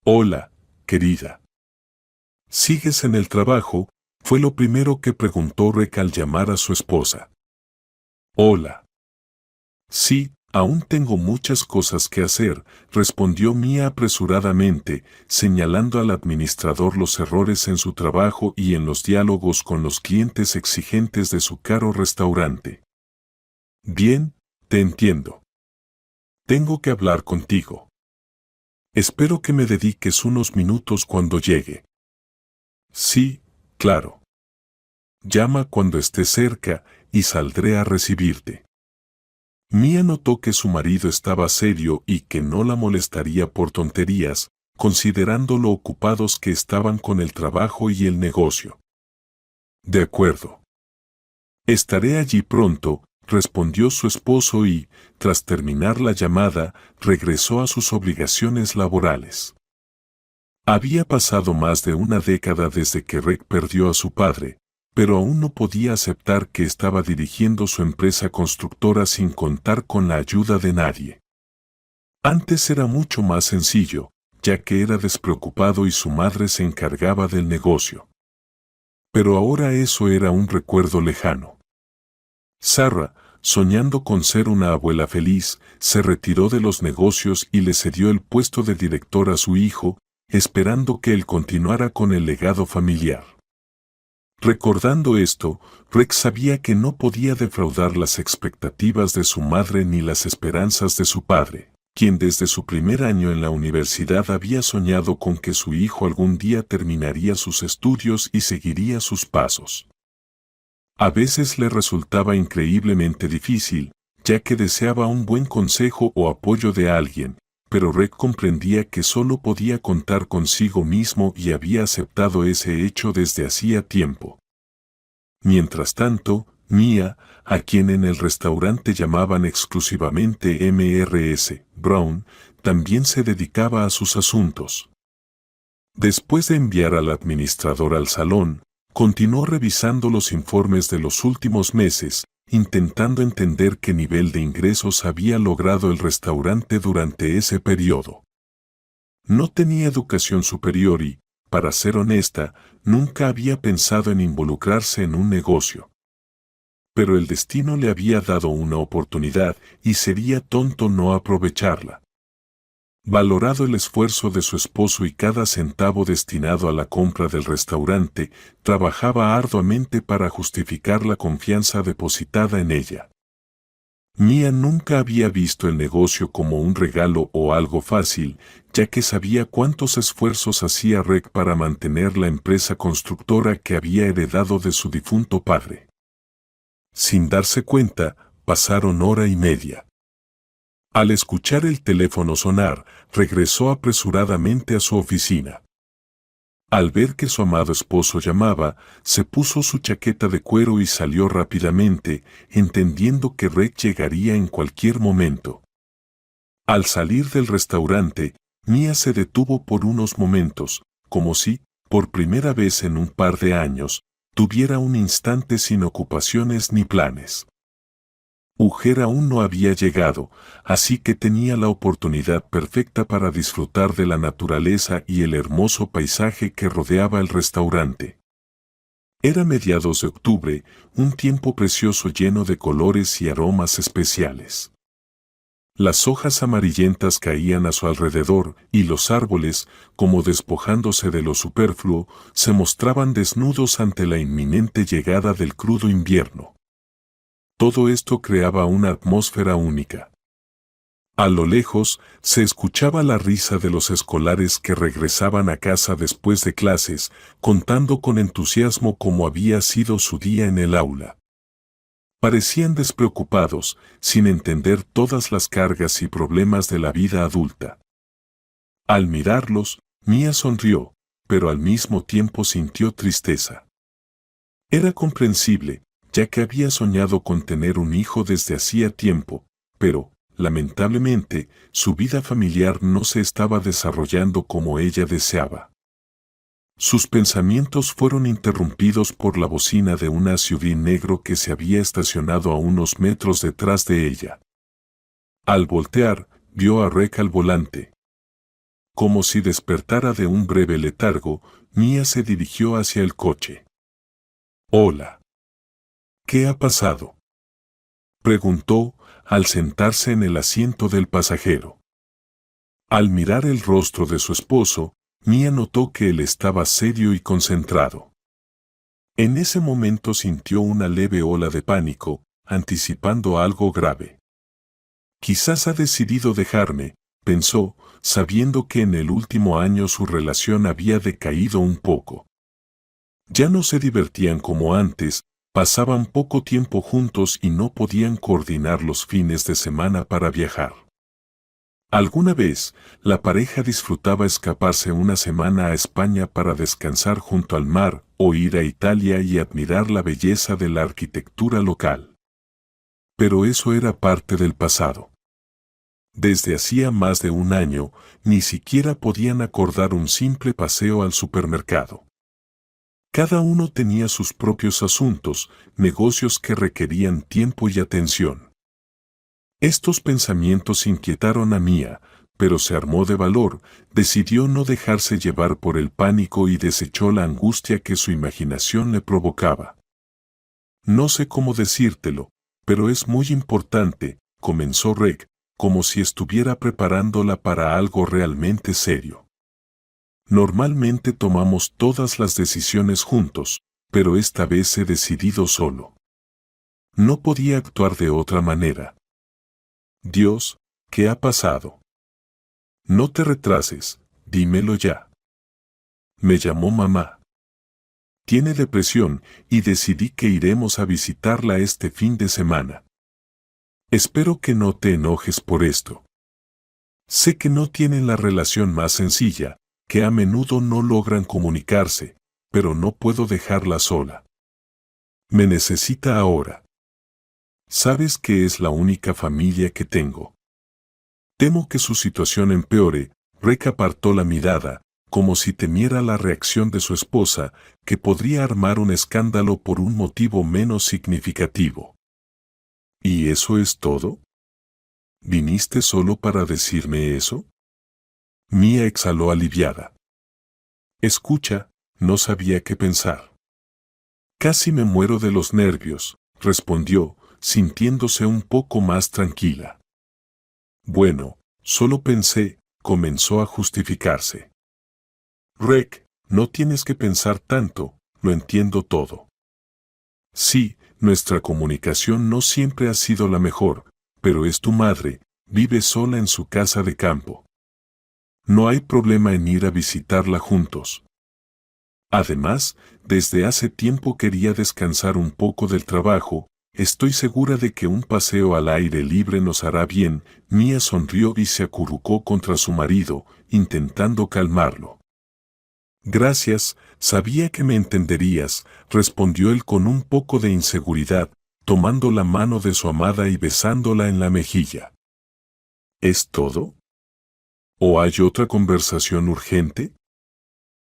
Hola, querida. ¿Sigues en el trabajo? Fue lo primero que preguntó Rick al llamar a su esposa. Hola. Sí, aún tengo muchas cosas que hacer, respondió Mia apresuradamente, señalando al administrador los errores en su trabajo y en los diálogos con los clientes exigentes de su caro restaurante. Bien, te entiendo. Tengo que hablar contigo. Espero que me dediques unos minutos cuando llegue. Sí, claro. Llama cuando esté cerca y saldré a recibirte. Mia notó que su marido estaba serio y que no la molestaría por tonterías, considerando lo ocupados que estaban con el trabajo y el negocio. De acuerdo. Estaré allí pronto, respondió su esposo y, tras terminar la llamada, regresó a sus obligaciones laborales. Había pasado más de una década desde que Rick perdió a su padre, pero aún no podía aceptar que estaba dirigiendo su empresa constructora sin contar con la ayuda de nadie. Antes era mucho más sencillo, ya que era despreocupado y su madre se encargaba del negocio. Pero ahora eso era un recuerdo lejano. Sarah, soñando con ser una abuela feliz, se retiró de los negocios y le cedió el puesto de director a su hijo, esperando que él continuara con el legado familiar. Recordando esto, Rex sabía que no podía defraudar las expectativas de su madre ni las esperanzas de su padre, quien desde su primer año en la universidad había soñado con que su hijo algún día terminaría sus estudios y seguiría sus pasos. A veces le resultaba increíblemente difícil, ya que deseaba un buen consejo o apoyo de alguien, pero Rick comprendía que solo podía contar consigo mismo y había aceptado ese hecho desde hacía tiempo. Mientras tanto, Mia, a quien en el restaurante llamaban exclusivamente Mrs. Brown, también se dedicaba a sus asuntos. Después de enviar al administrador al salón, continuó revisando los informes de los últimos meses, intentando entender qué nivel de ingresos había logrado el restaurante durante ese periodo. No tenía educación superior y, para ser honesta, nunca había pensado en involucrarse en un negocio. Pero el destino le había dado una oportunidad y sería tonto no aprovecharla. Valorado el esfuerzo de su esposo y cada centavo destinado a la compra del restaurante, trabajaba arduamente para justificar la confianza depositada en ella. Mia nunca había visto el negocio como un regalo o algo fácil, ya que sabía cuántos esfuerzos hacía Rick para mantener la empresa constructora que había heredado de su difunto padre. Sin darse cuenta, pasaron hora y media. Al escuchar el teléfono sonar, regresó apresuradamente a su oficina. Al ver que su amado esposo llamaba, se puso su chaqueta de cuero y salió rápidamente, entendiendo que Rick llegaría en cualquier momento. Al salir del restaurante, Mia se detuvo por unos momentos, como si, por primera vez en un par de años, tuviera un instante sin ocupaciones ni planes. Ujer aún no había llegado, así que tenía la oportunidad perfecta para disfrutar de la naturaleza y el hermoso paisaje que rodeaba el restaurante. Era mediados de octubre, un tiempo precioso lleno de colores y aromas especiales. Las hojas amarillentas caían a su alrededor y los árboles, como despojándose de lo superfluo, se mostraban desnudos ante la inminente llegada del crudo invierno. Todo esto creaba una atmósfera única. A lo lejos, se escuchaba la risa de los escolares que regresaban a casa después de clases, contando con entusiasmo cómo había sido su día en el aula. Parecían despreocupados, sin entender todas las cargas y problemas de la vida adulta. Al mirarlos, Mia sonrió, pero al mismo tiempo sintió tristeza. Era comprensible, ya que había soñado con tener un hijo desde hacía tiempo, pero, lamentablemente, su vida familiar no se estaba desarrollando como ella deseaba. Sus pensamientos fueron interrumpidos por la bocina de un SUV negro que se había estacionado a unos metros detrás de ella. Al voltear, vio a Rick al volante. como si despertara de un breve letargo, Mía se dirigió hacia el coche. «Hola. ¿Qué ha pasado?», preguntó al sentarse en el asiento del pasajero. Al mirar el rostro de su esposo, Mía notó que él estaba serio y concentrado. En ese momento sintió una leve ola de pánico, anticipando algo grave. «Quizás ha decidido dejarme», pensó, sabiendo que en el último año su relación había decaído un poco. Ya no se divertían como antes, pasaban poco tiempo juntos y no podían coordinar los fines de semana para viajar. Alguna vez, la pareja disfrutaba escaparse una semana a España para descansar junto al mar o ir a Italia y admirar la belleza de la arquitectura local. Pero eso era parte del pasado. Desde hacía más de un año, ni siquiera podían acordar un simple paseo al supermercado. Cada uno tenía sus propios asuntos, negocios que requerían tiempo y atención. Estos pensamientos inquietaron a Mía, pero se armó de valor, decidió no dejarse llevar por el pánico y desechó la angustia que su imaginación le provocaba. «No sé cómo decírtelo, pero es muy importante», comenzó Reg, como si estuviera preparándola para algo realmente serio. «Normalmente tomamos todas las decisiones juntos, pero esta vez he decidido solo. No podía actuar de otra manera». «Dios, ¿qué ha pasado?». «No te retrases, dímelo ya». «Me llamó mamá. Tiene depresión y decidí que iremos a visitarla este fin de semana. Espero que no te enojes por esto. Sé que no tienen la relación más sencilla, que a menudo no logran comunicarse, pero no puedo dejarla sola. Me necesita ahora. Sabes que es la única familia que tengo. Temo que su situación empeore». Reg apartó la mirada, como si temiera la reacción de su esposa, que podría armar un escándalo por un motivo menos significativo. «¿Y eso es todo? ¿Viniste solo para decirme eso?». Mía exhaló aliviada. «Escucha, no sabía qué pensar». «Casi me muero de los nervios», respondió, sintiéndose un poco más tranquila. «Bueno, solo pensé», comenzó a justificarse. «Reg, no tienes que pensar tanto, lo entiendo todo. Sí, nuestra comunicación no siempre ha sido la mejor, pero es tu madre, vive sola en su casa de campo. No hay problema en ir a visitarla juntos. Además, desde hace tiempo quería descansar un poco del trabajo, estoy segura de que un paseo al aire libre nos hará bien». Mía sonrió y se acurrucó contra su marido, intentando calmarlo. «Gracias, sabía que me entenderías», respondió él con un poco de inseguridad, tomando la mano de su amada y besándola en la mejilla. «¿Es todo? ¿O hay otra conversación urgente?»,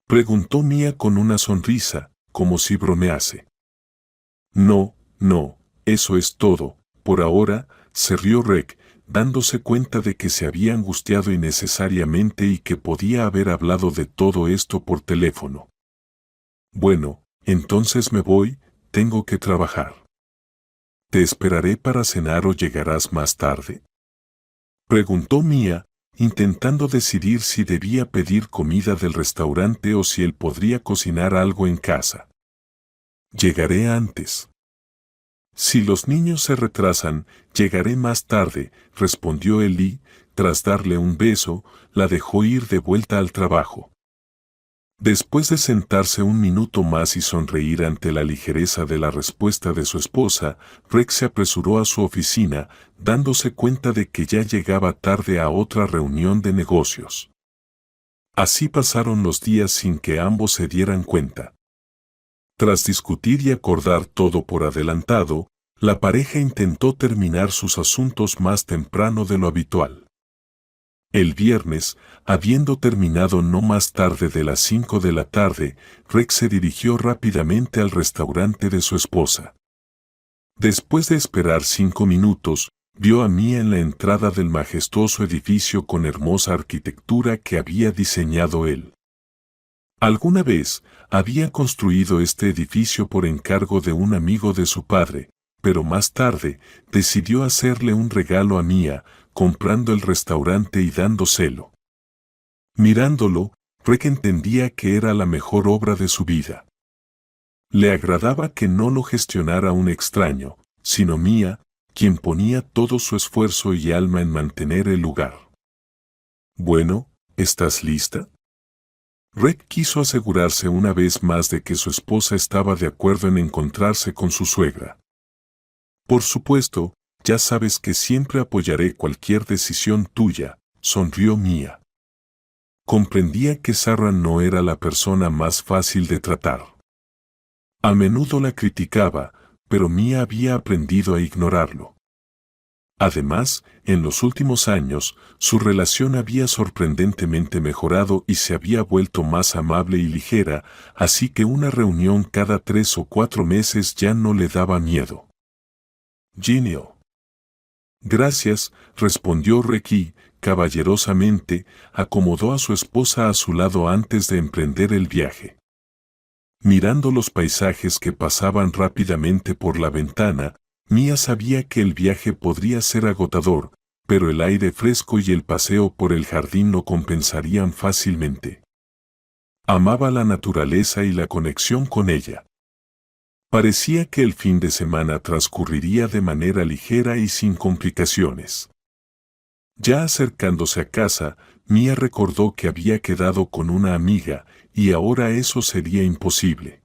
preguntó Mía con una sonrisa, como si bromease. «No, no, eso es todo, por ahora», se rió Reg, dándose cuenta de que se había angustiado innecesariamente y que podía haber hablado de todo esto por teléfono. «Bueno, entonces me voy, tengo que trabajar». «¿Te esperaré para cenar o llegarás más tarde?», preguntó Mía, intentando decidir si debía pedir comida del restaurante o si él podría cocinar algo en casa. «Llegaré antes». «Si los niños se retrasan, llegaré más tarde», respondió él y, tras darle un beso, la dejó ir de vuelta al trabajo. Después de sentarse un minuto más y sonreír ante la ligereza de la respuesta de su esposa, Reg se apresuró a su oficina, dándose cuenta de que ya llegaba tarde a otra reunión de negocios. Así pasaron los días sin que ambos se dieran cuenta. Tras discutir y acordar todo por adelantado, la pareja intentó terminar sus asuntos más temprano de lo habitual. El viernes, habiendo terminado no más tarde de las 5 de la tarde, Reg se dirigió rápidamente al restaurante de su esposa. Después de esperar 5 minutos, vio a Mía en la entrada del majestuoso edificio con hermosa arquitectura que había diseñado él. Alguna vez había construido este edificio por encargo de un amigo de su padre, pero más tarde decidió hacerle un regalo a Mía, comprando el restaurante y dándoselo. Mirándolo, Rek entendía que era la mejor obra de su vida. Le agradaba que no lo gestionara un extraño, sino Mía, quien ponía todo su esfuerzo y alma en mantener el lugar. Bueno, ¿estás lista? Rek quiso asegurarse una vez más de que su esposa estaba de acuerdo en encontrarse con su suegra. Por supuesto, ya sabes que siempre apoyaré cualquier decisión tuya, sonrió Mía. Comprendía que Sarah no era la persona más fácil de tratar. A menudo la criticaba, pero Mía había aprendido a ignorarlo. Además, en los últimos años, su relación había sorprendentemente mejorado y se había vuelto más amable y ligera, así que una reunión cada 3 o 4 meses ya no le daba miedo. Genio. Gracias, respondió Reki, caballerosamente, acomodó a su esposa a su lado antes de emprender el viaje. Mirando los paisajes que pasaban rápidamente por la ventana, Mía sabía que el viaje podría ser agotador, pero el aire fresco y el paseo por el jardín lo compensarían fácilmente. Amaba la naturaleza y la conexión con ella. Parecía que el fin de semana transcurriría de manera ligera y sin complicaciones. Ya acercándose a casa, Mía recordó que había quedado con una amiga, y ahora eso sería imposible.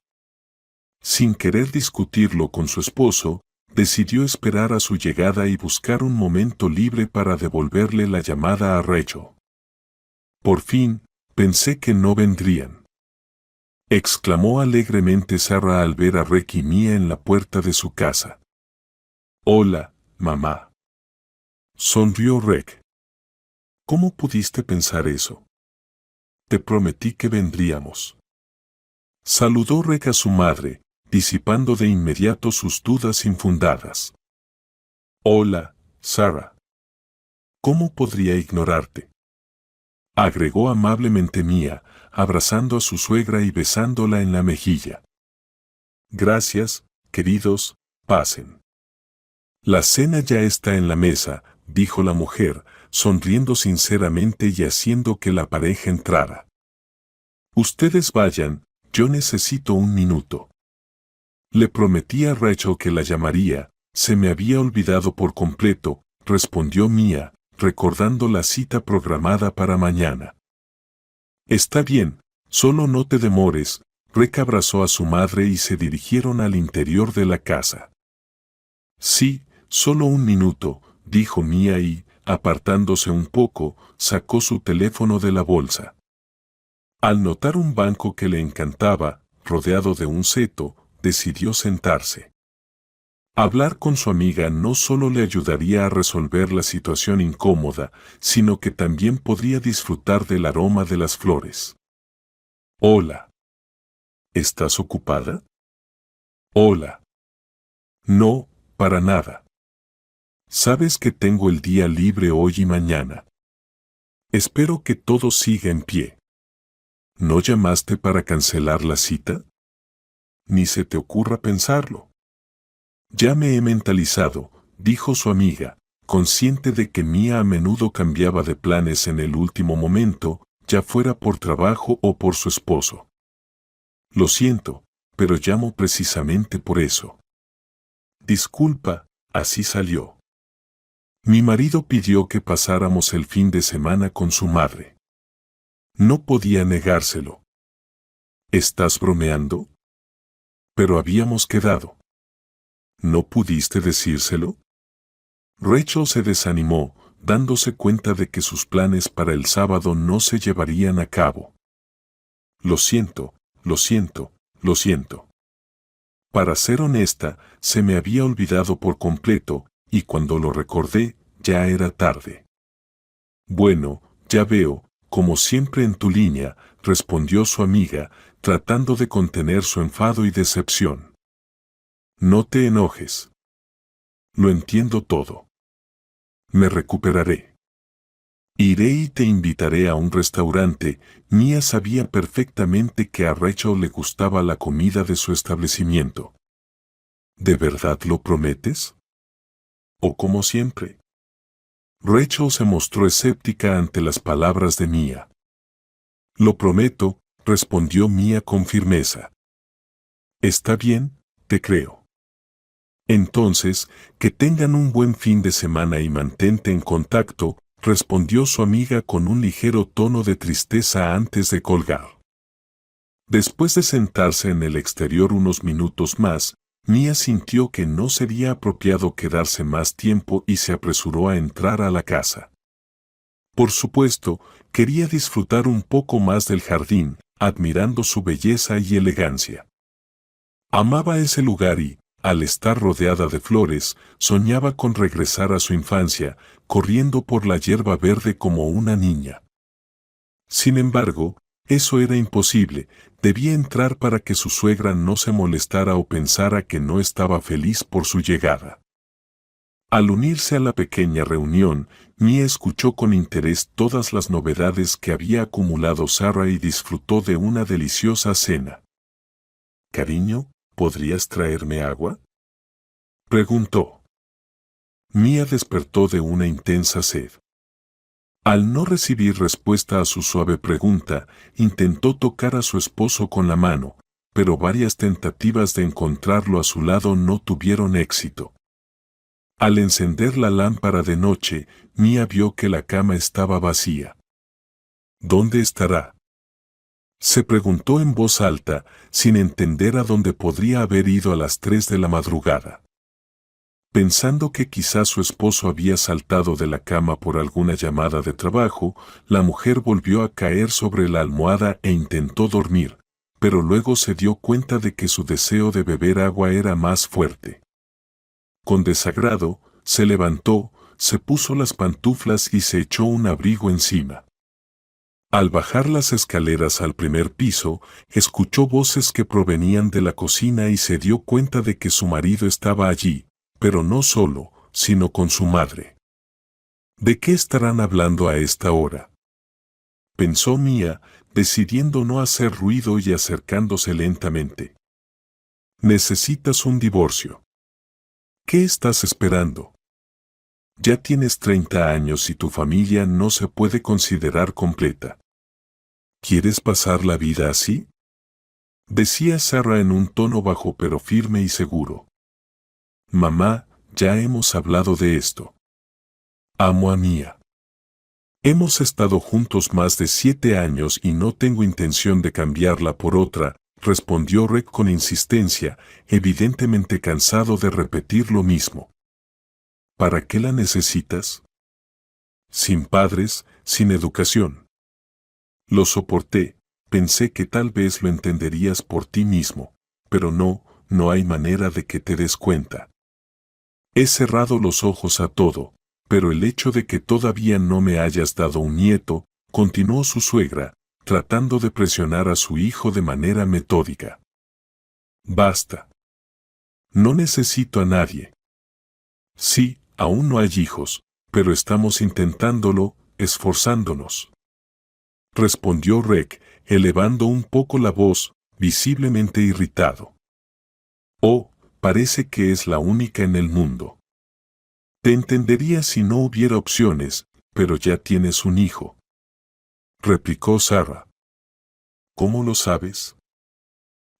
Sin querer discutirlo con su esposo, decidió esperar a su llegada y buscar un momento libre para devolverle la llamada a Rachel. Por fin, pensé que no vendrían. Exclamó alegremente Sarah al ver a Rek y Mía en la puerta de su casa. Hola, mamá. Sonrió Rek. ¿Cómo pudiste pensar eso? Te prometí que vendríamos. Saludó Rek a su madre, disipando de inmediato sus dudas infundadas. Hola, Sarah. ¿Cómo podría ignorarte? Agregó amablemente Mía, abrazando a su suegra y besándola en la mejilla. Gracias, queridos, pasen. La cena ya está en la mesa, dijo la mujer, sonriendo sinceramente y haciendo que la pareja entrara. Ustedes vayan, yo necesito un minuto. Le prometí a Rachel que la llamaría, se me había olvidado por completo, respondió Mía, recordando la cita programada para mañana. Está bien, solo no te demores, Rek abrazó a su madre y se dirigieron al interior de la casa. Sí, solo un minuto, dijo Mía y, apartándose un poco, sacó su teléfono de la bolsa. Al notar un banco que le encantaba, rodeado de un seto, decidió sentarse. Hablar con su amiga no solo le ayudaría a resolver la situación incómoda, sino que también podría disfrutar del aroma de las flores. Hola. ¿Estás ocupada? Hola. No, para nada. Sabes que tengo el día libre hoy y mañana. Espero que todo siga en pie. ¿No llamaste para cancelar la cita? Ni se te ocurra pensarlo. Ya me he mentalizado, dijo su amiga, consciente de que Mía a menudo cambiaba de planes en el último momento, ya fuera por trabajo o por su esposo. Lo siento, pero llamo precisamente por eso. Disculpa, así salió. Mi marido pidió que pasáramos el fin de semana con su madre. No podía negárselo. ¿Estás bromeando? Pero habíamos quedado. ¿No pudiste decírselo? Rachel se desanimó, dándose cuenta de que sus planes para el sábado no se llevarían a cabo. Lo siento, lo siento, lo siento. Para ser honesta, se me había olvidado por completo, y cuando lo recordé, ya era tarde. Bueno, ya veo, como siempre en tu línea, respondió su amiga, tratando de contener su enfado y decepción. No te enojes. Lo entiendo todo. Me recuperaré. Iré y te invitaré a un restaurante. Mia sabía perfectamente que a Rachel le gustaba la comida de su establecimiento. ¿De verdad lo prometes? ¿O como siempre? Rachel se mostró escéptica ante las palabras de Mia. Lo prometo, respondió Mia con firmeza. Está bien, te creo. Entonces, que tengan un buen fin de semana y mantente en contacto, respondió su amiga con un ligero tono de tristeza antes de colgar. Después de sentarse en el exterior unos minutos más, Mia sintió que no sería apropiado quedarse más tiempo y se apresuró a entrar a la casa. Por supuesto, quería disfrutar un poco más del jardín, admirando su belleza y elegancia. Amaba ese lugar y, al estar rodeada de flores, soñaba con regresar a su infancia, corriendo por la hierba verde como una niña. Sin embargo, eso era imposible, debía entrar para que su suegra no se molestara o pensara que no estaba feliz por su llegada. Al unirse a la pequeña reunión, Mia escuchó con interés todas las novedades que había acumulado Sarah y disfrutó de una deliciosa cena. «Cariño, ¿podrías traerme agua?», preguntó. Mia despertó de una intensa sed. Al no recibir respuesta a su suave pregunta, intentó tocar a su esposo con la mano, pero varias tentativas de encontrarlo a su lado no tuvieron éxito. Al encender la lámpara de noche, Mia vio que la cama estaba vacía. ¿Dónde estará?, se preguntó en voz alta, sin entender a dónde podría haber ido a las 3 de la madrugada. Pensando que quizás su esposo había saltado de la cama por alguna llamada de trabajo, la mujer volvió a caer sobre la almohada e intentó dormir, pero luego se dio cuenta de que su deseo de beber agua era más fuerte. Con desagrado, se levantó, se puso las pantuflas y se echó un abrigo encima. Al bajar las escaleras al primer piso, escuchó voces que provenían de la cocina y se dio cuenta de que su marido estaba allí, pero no solo, sino con su madre. ¿De qué estarán hablando a esta hora?, pensó Mia, decidiendo no hacer ruido y acercándose lentamente. Necesitas un divorcio. ¿Qué estás esperando? Ya tienes 30 años y tu familia no se puede considerar completa. ¿Quieres pasar la vida así?, decía Sarah en un tono bajo pero firme y seguro. Mamá, ya hemos hablado de esto. Amo a Mia. Hemos estado juntos más de 7 años y no tengo intención de cambiarla por otra, respondió Rick con insistencia, evidentemente cansado de repetir lo mismo. ¿Para qué la necesitas? Sin padres, sin educación. Lo soporté, pensé que tal vez lo entenderías por ti mismo, pero no hay manera de que te des cuenta. He cerrado los ojos a todo, pero el hecho de que todavía no me hayas dado un nieto, continuó su suegra, tratando de presionar a su hijo de manera metódica. Basta. No necesito a nadie. Sí, aún no hay hijos, pero estamos intentándolo, esforzándonos, respondió Rick, elevando un poco la voz, visiblemente irritado. Oh, parece que es la única en el mundo. Te entendería si no hubiera opciones, pero ya tienes un hijo, replicó Sarah. ¿Cómo lo sabes?,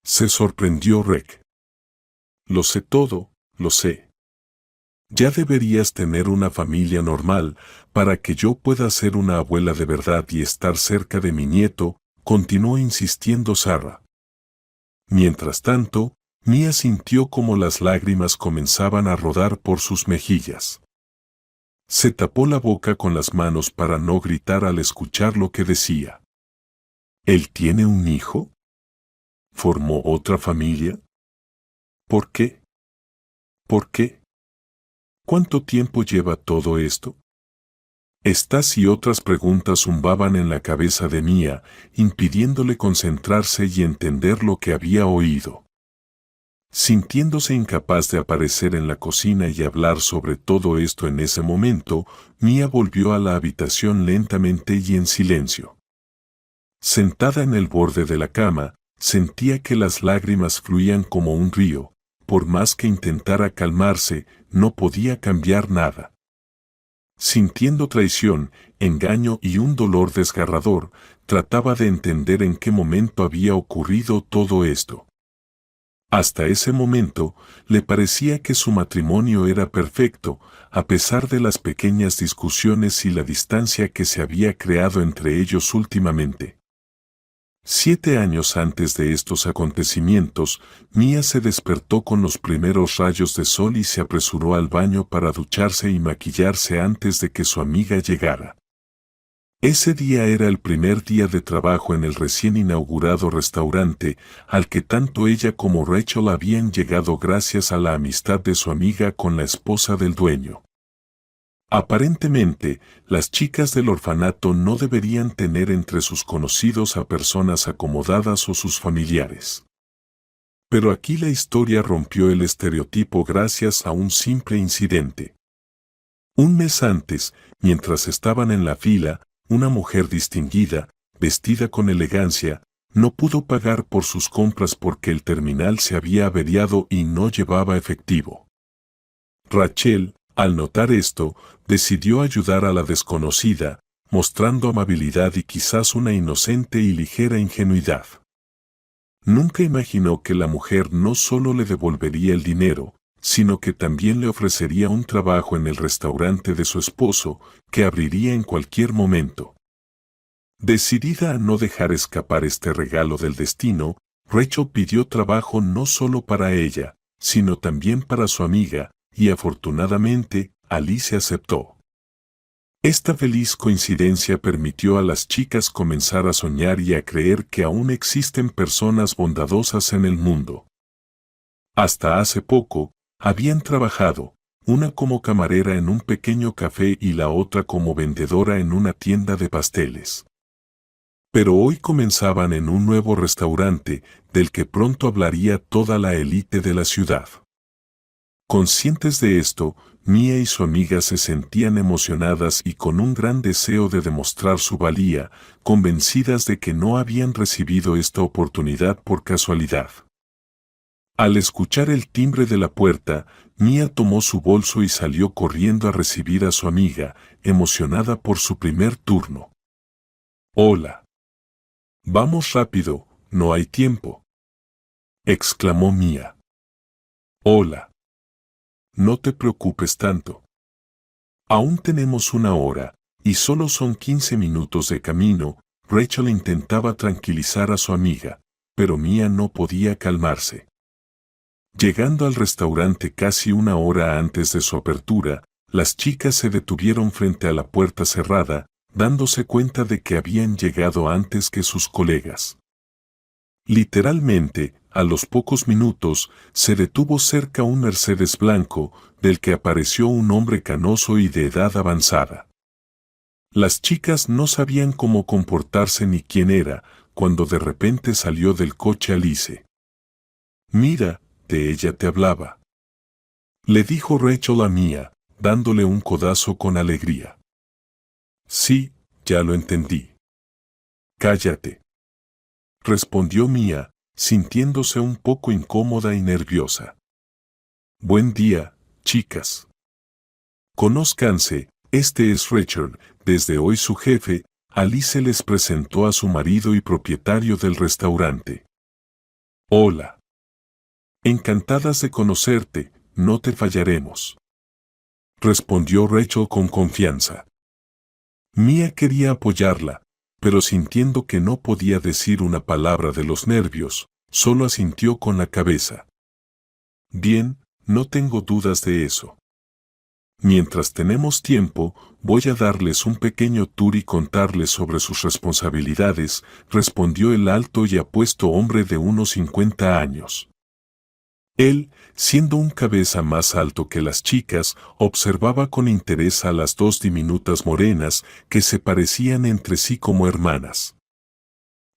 se sorprendió Rick. Lo sé todo, lo sé. Ya deberías tener una familia normal para que yo pueda ser una abuela de verdad y estar cerca de mi nieto, continuó insistiendo Sarah. Mientras tanto, Mia sintió como las lágrimas comenzaban a rodar por sus mejillas. Se tapó la boca con las manos para no gritar al escuchar lo que decía. ¿Él tiene un hijo? ¿Formó otra familia? ¿Por qué? ¿Por qué? ¿Cuánto tiempo lleva todo esto? Estas y otras preguntas zumbaban en la cabeza de Mia, impidiéndole concentrarse y entender lo que había oído. Sintiéndose incapaz de aparecer en la cocina y hablar sobre todo esto en ese momento, Mia volvió a la habitación lentamente y en silencio. Sentada en el borde de la cama, sentía que las lágrimas fluían como un río. Por más que intentara calmarse, no podía cambiar nada. Sintiendo traición, engaño y un dolor desgarrador, trataba de entender en qué momento había ocurrido todo esto. Hasta ese momento, le parecía que su matrimonio era perfecto, a pesar de las pequeñas discusiones y la distancia que se había creado entre ellos últimamente. 7 años antes de estos acontecimientos, Mia se despertó con los primeros rayos de sol y se apresuró al baño para ducharse y maquillarse antes de que su amiga llegara. Ese día era el primer día de trabajo en el recién inaugurado restaurante, al que tanto ella como Rachel habían llegado gracias a la amistad de su amiga con la esposa del dueño. Aparentemente, las chicas del orfanato no deberían tener entre sus conocidos a personas acomodadas o sus familiares. Pero aquí la historia rompió el estereotipo gracias a un simple incidente. Un mes antes, mientras estaban en la fila, una mujer distinguida, vestida con elegancia, no pudo pagar por sus compras porque el terminal se había averiado y no llevaba efectivo. Rachel, al notar esto, decidió ayudar a la desconocida, mostrando amabilidad y quizás una inocente y ligera ingenuidad. Nunca imaginó que la mujer no solo le devolvería el dinero, sino que también le ofrecería un trabajo en el restaurante de su esposo, que abriría en cualquier momento. Decidida a no dejar escapar este regalo del destino, Rachel pidió trabajo no solo para ella, sino también para su amiga, y afortunadamente, Alice aceptó. Esta feliz coincidencia permitió a las chicas comenzar a soñar y a creer que aún existen personas bondadosas en el mundo. Hasta hace poco, habían trabajado, una como camarera en un pequeño café y la otra como vendedora en una tienda de pasteles. Pero hoy comenzaban en un nuevo restaurante, del que pronto hablaría toda la élite de la ciudad. Conscientes de esto, Mia y su amiga se sentían emocionadas y con un gran deseo de demostrar su valía, convencidas de que no habían recibido esta oportunidad por casualidad. Al escuchar el timbre de la puerta, Mia tomó su bolso y salió corriendo a recibir a su amiga, emocionada por su primer turno. «Hola. Vamos rápido, no hay tiempo», exclamó Mia. «Hola. No te preocupes tanto. Aún tenemos 1 hora, y solo son 15 minutos de camino». Rachel intentaba tranquilizar a su amiga, pero Mia no podía calmarse. Llegando al restaurante casi 1 hora antes de su apertura, las chicas se detuvieron frente a la puerta cerrada, dándose cuenta de que habían llegado antes que sus colegas. Literalmente, a los pocos minutos, se detuvo cerca un Mercedes blanco, del que apareció un hombre canoso y de edad avanzada. Las chicas no sabían cómo comportarse ni quién era, cuando de repente salió del coche Alice. «Mira, de ella te hablaba», le dijo Rachel a Mia, dándole un codazo con alegría. «Sí, ya lo entendí». «Cállate», respondió Mia, sintiéndose un poco incómoda y nerviosa. «Buen día, chicas. Conózcanse, este es Rachel, desde hoy su jefe». Alice les presentó a su marido y propietario del restaurante. «Hola. Encantadas de conocerte, no te fallaremos», respondió Rachel con confianza. Mia quería apoyarla, pero sintiendo que no podía decir una palabra de los nervios, solo asintió con la cabeza. «Bien, no tengo dudas de eso. Mientras tenemos tiempo, voy a darles un pequeño tour y contarles sobre sus responsabilidades», respondió el alto y apuesto hombre de unos 50 años. Él, siendo un cabeza más alto que las chicas, observaba con interés a las dos diminutas morenas que se parecían entre sí como hermanas.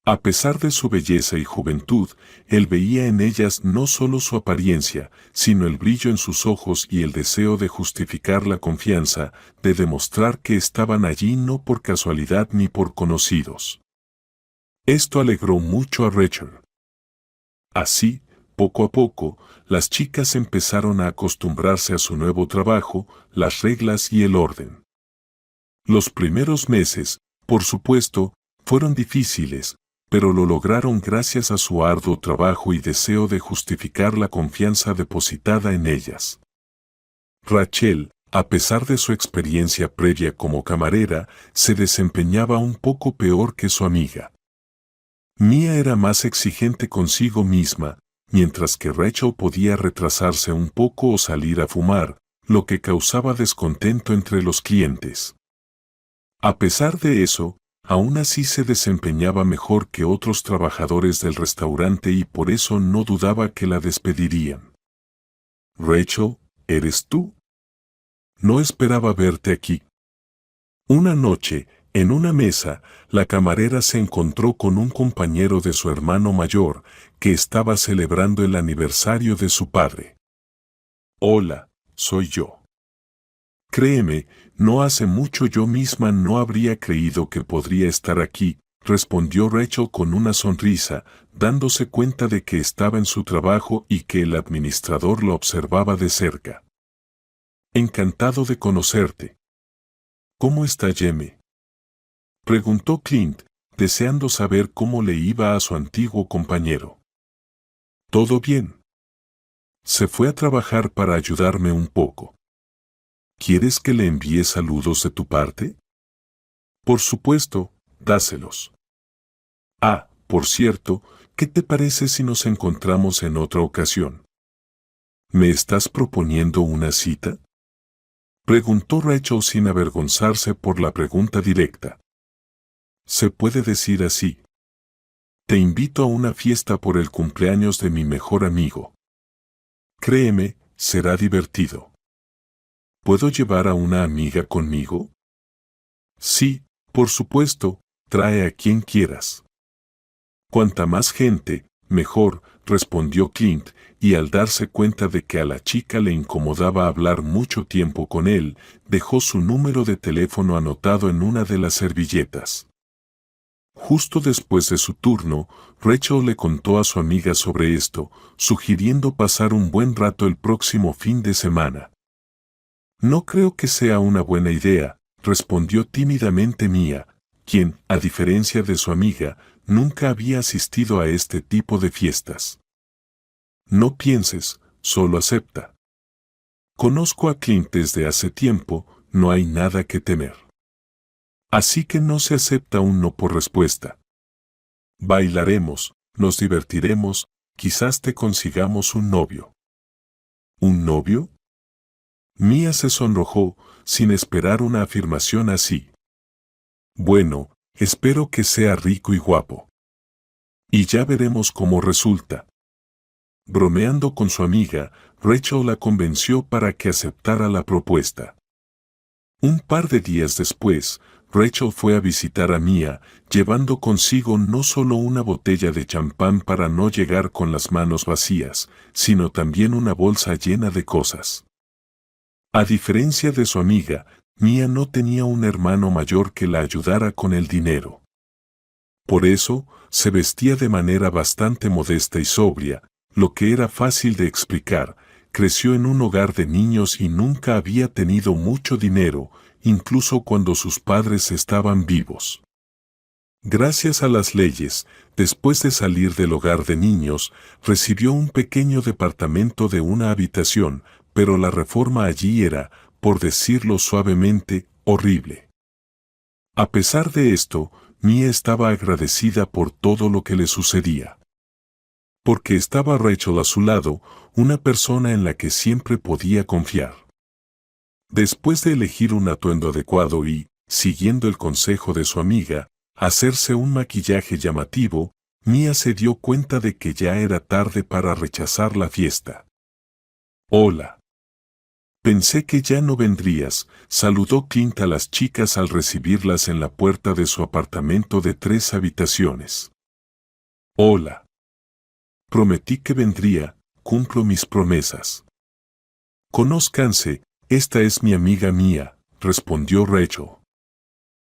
A pesar de su belleza y juventud, él veía en ellas no solo su apariencia, sino el brillo en sus ojos y el deseo de justificar la confianza, de demostrar que estaban allí no por casualidad ni por conocidos. Esto alegró mucho a Rachel. Así, poco a poco, las chicas empezaron a acostumbrarse a su nuevo trabajo, las reglas y el orden. Los primeros meses, por supuesto, fueron difíciles, pero lo lograron gracias a su arduo trabajo y deseo de justificar la confianza depositada en ellas. Rachel, a pesar de su experiencia previa como camarera, se desempeñaba un poco peor que su amiga. Mia era más exigente consigo misma, mientras que Rachel podía retrasarse un poco o salir a fumar, lo que causaba descontento entre los clientes. A pesar de eso, aún así se desempeñaba mejor que otros trabajadores del restaurante y por eso no dudaba que la despedirían. Rachel, ¿eres tú? No esperaba verte aquí. Una noche, en una mesa, la camarera se encontró con un compañero de su hermano mayor, que estaba celebrando el aniversario de su padre. Hola, soy yo. Créeme, no hace mucho yo misma no habría creído que podría estar aquí, respondió Rachel con una sonrisa, dándose cuenta de que estaba en su trabajo y que el administrador lo observaba de cerca. Encantado de conocerte. ¿Cómo está Jeme? Preguntó Clint, deseando saber cómo le iba a su antiguo compañero. Todo bien. Se fue a trabajar para ayudarme un poco. ¿Quieres que le envíe saludos de tu parte? Por supuesto, dáselos. Ah, por cierto, ¿qué te parece si nos encontramos en otra ocasión? ¿Me estás proponiendo una cita? Preguntó Rachel sin avergonzarse por la pregunta directa. Se puede decir así. Te invito a una fiesta por el cumpleaños de mi mejor amigo. Créeme, será divertido. ¿Puedo llevar a una amiga conmigo? Sí, por supuesto, trae a quien quieras. Cuanta más gente, mejor, respondió Clint, y al darse cuenta de que a la chica le incomodaba hablar mucho tiempo con él, dejó su número de teléfono anotado en una de las servilletas. Justo después de su turno, Rachel le contó a su amiga sobre esto, sugiriendo pasar un buen rato el próximo fin de semana. No creo que sea una buena idea, respondió tímidamente Mia, quien, a diferencia de su amiga, nunca había asistido a este tipo de fiestas. No pienses, solo acepta. Conozco a Clint desde hace tiempo, no hay nada que temer. Así que no se acepta un no por respuesta. Bailaremos, nos divertiremos, quizás te consigamos un novio. ¿Un novio? Mia se sonrojó, sin esperar una afirmación así. Bueno, espero que sea rico y guapo. Y ya veremos cómo resulta. Bromeando con su amiga, Rachel la convenció para que aceptara la propuesta. Un par de días después, Rachel fue a visitar a Mia, llevando consigo no solo una botella de champán para no llegar con las manos vacías, sino también una bolsa llena de cosas. A diferencia de su amiga, Mia no tenía un hermano mayor que la ayudara con el dinero. Por eso, se vestía de manera bastante modesta y sobria, lo que era fácil de explicar. Creció en un hogar de niños y nunca había tenido mucho dinero, incluso cuando sus padres estaban vivos. Gracias a las leyes, después de salir del hogar de niños, recibió un pequeño departamento de una habitación, pero la reforma allí era, por decirlo suavemente, horrible. A pesar de esto, Mia estaba agradecida por todo lo que le sucedía. Porque estaba Rachel a su lado, una persona en la que siempre podía confiar. Después de elegir un atuendo adecuado y, siguiendo el consejo de su amiga, hacerse un maquillaje llamativo, Mia se dio cuenta de que ya era tarde para rechazar la fiesta. Hola. Pensé que ya no vendrías, saludó Clint a las chicas al recibirlas en la puerta de su apartamento de 3 habitaciones. Hola. Prometí que vendría, cumplo mis promesas. Conózcanse, esta es mi amiga Mía, respondió Rachel.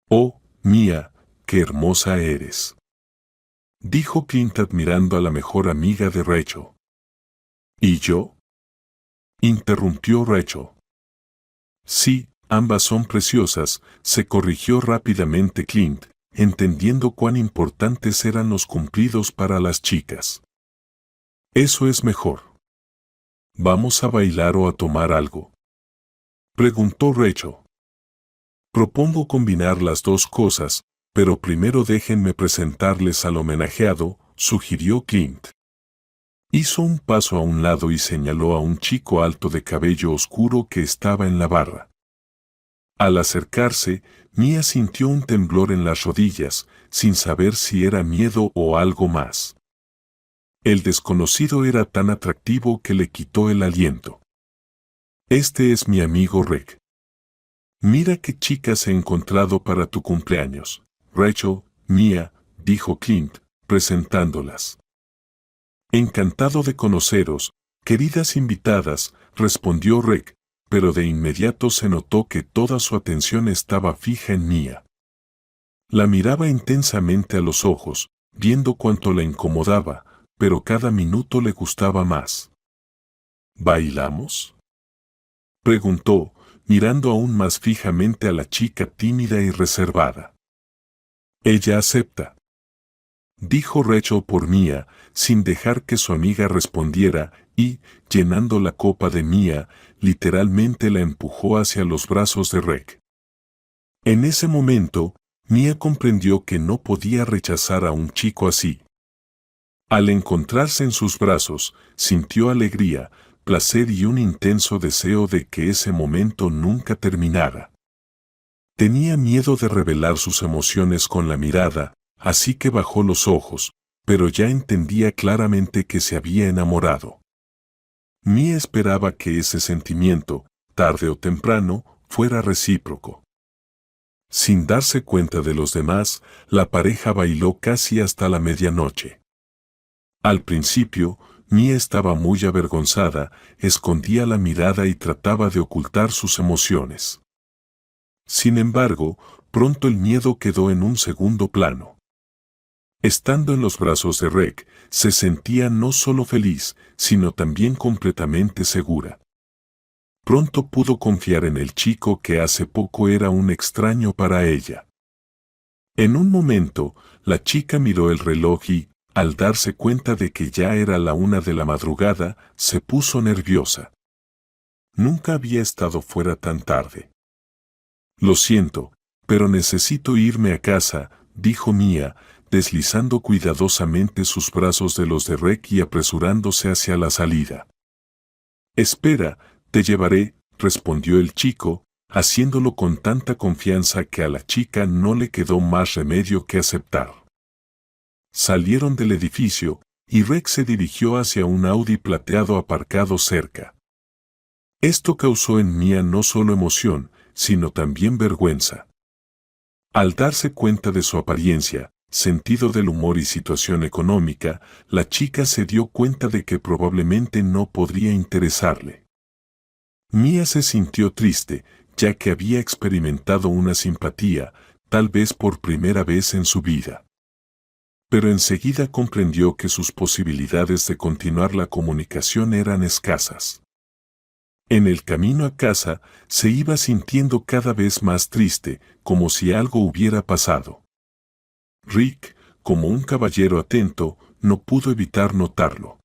Oh, Mía, qué hermosa eres, dijo Clint admirando a la mejor amiga de Rachel. ¿Y yo? Interrumpió Rachel. Sí, ambas son preciosas, se corrigió rápidamente Clint, entendiendo cuán importantes eran los cumplidos para las chicas. Eso es mejor. ¿Vamos a bailar o a tomar algo?, preguntó Rachel. Propongo combinar las dos cosas, pero primero déjenme presentarles al homenajeado, sugirió Clint. Hizo un paso a un lado y señaló a un chico alto de cabello oscuro que estaba en la barra. Al acercarse, Mía sintió un temblor en las rodillas, sin saber si era miedo o algo más. El desconocido era tan atractivo que le quitó el aliento. Este es mi amigo Rick. Mira qué chicas he encontrado para tu cumpleaños. Rachel, Mía, dijo Clint, presentándolas. Encantado de conoceros, queridas invitadas, respondió Rick, pero de inmediato se notó que toda su atención estaba fija en Mía. La miraba intensamente a los ojos, viendo cuánto la incomodaba, pero cada minuto le gustaba más. ¿Bailamos?, preguntó, mirando aún más fijamente a la chica tímida y reservada. Ella acepta, dijo Rachel por Mía, sin dejar que su amiga respondiera, y, llenando la copa de Mía, literalmente la empujó hacia los brazos de Rick. En ese momento, Mía comprendió que no podía rechazar a un chico así. Al encontrarse en sus brazos, sintió alegría, placer y un intenso deseo de que ese momento nunca terminara. Tenía miedo de revelar sus emociones con la mirada, así que bajó los ojos, pero ya entendía claramente que se había enamorado. Mía esperaba que ese sentimiento, tarde o temprano, fuera recíproco. Sin darse cuenta de los demás, la pareja bailó casi hasta la medianoche. Al principio, Mía estaba muy avergonzada, escondía la mirada y trataba de ocultar sus emociones. Sin embargo, pronto el miedo quedó en un segundo plano. Estando en los brazos de Rick, se sentía no solo feliz, sino también completamente segura. Pronto pudo confiar en el chico que hace poco era un extraño para ella. En un momento, la chica miró el reloj y, al darse cuenta de que ya era la 1 de la madrugada, se puso nerviosa. Nunca había estado fuera tan tarde. Lo siento, pero necesito irme a casa, dijo Mía, deslizando cuidadosamente sus brazos de los de Rick y apresurándose hacia la salida. Espera, te llevaré, respondió el chico, haciéndolo con tanta confianza que a la chica no le quedó más remedio que aceptar. Salieron del edificio, y Rick se dirigió hacia un Audi plateado aparcado cerca. Esto causó en Mía no solo emoción, sino también vergüenza. Al darse cuenta de su apariencia, sentido del humor y situación económica, la chica se dio cuenta de que probablemente no podría interesarle. Mía se sintió triste, ya que había experimentado una simpatía, tal vez por primera vez en su vida. Pero enseguida comprendió que sus posibilidades de continuar la comunicación eran escasas. En el camino a casa, se iba sintiendo cada vez más triste, como si algo hubiera pasado. Rick, como un caballero atento, no pudo evitar notarlo.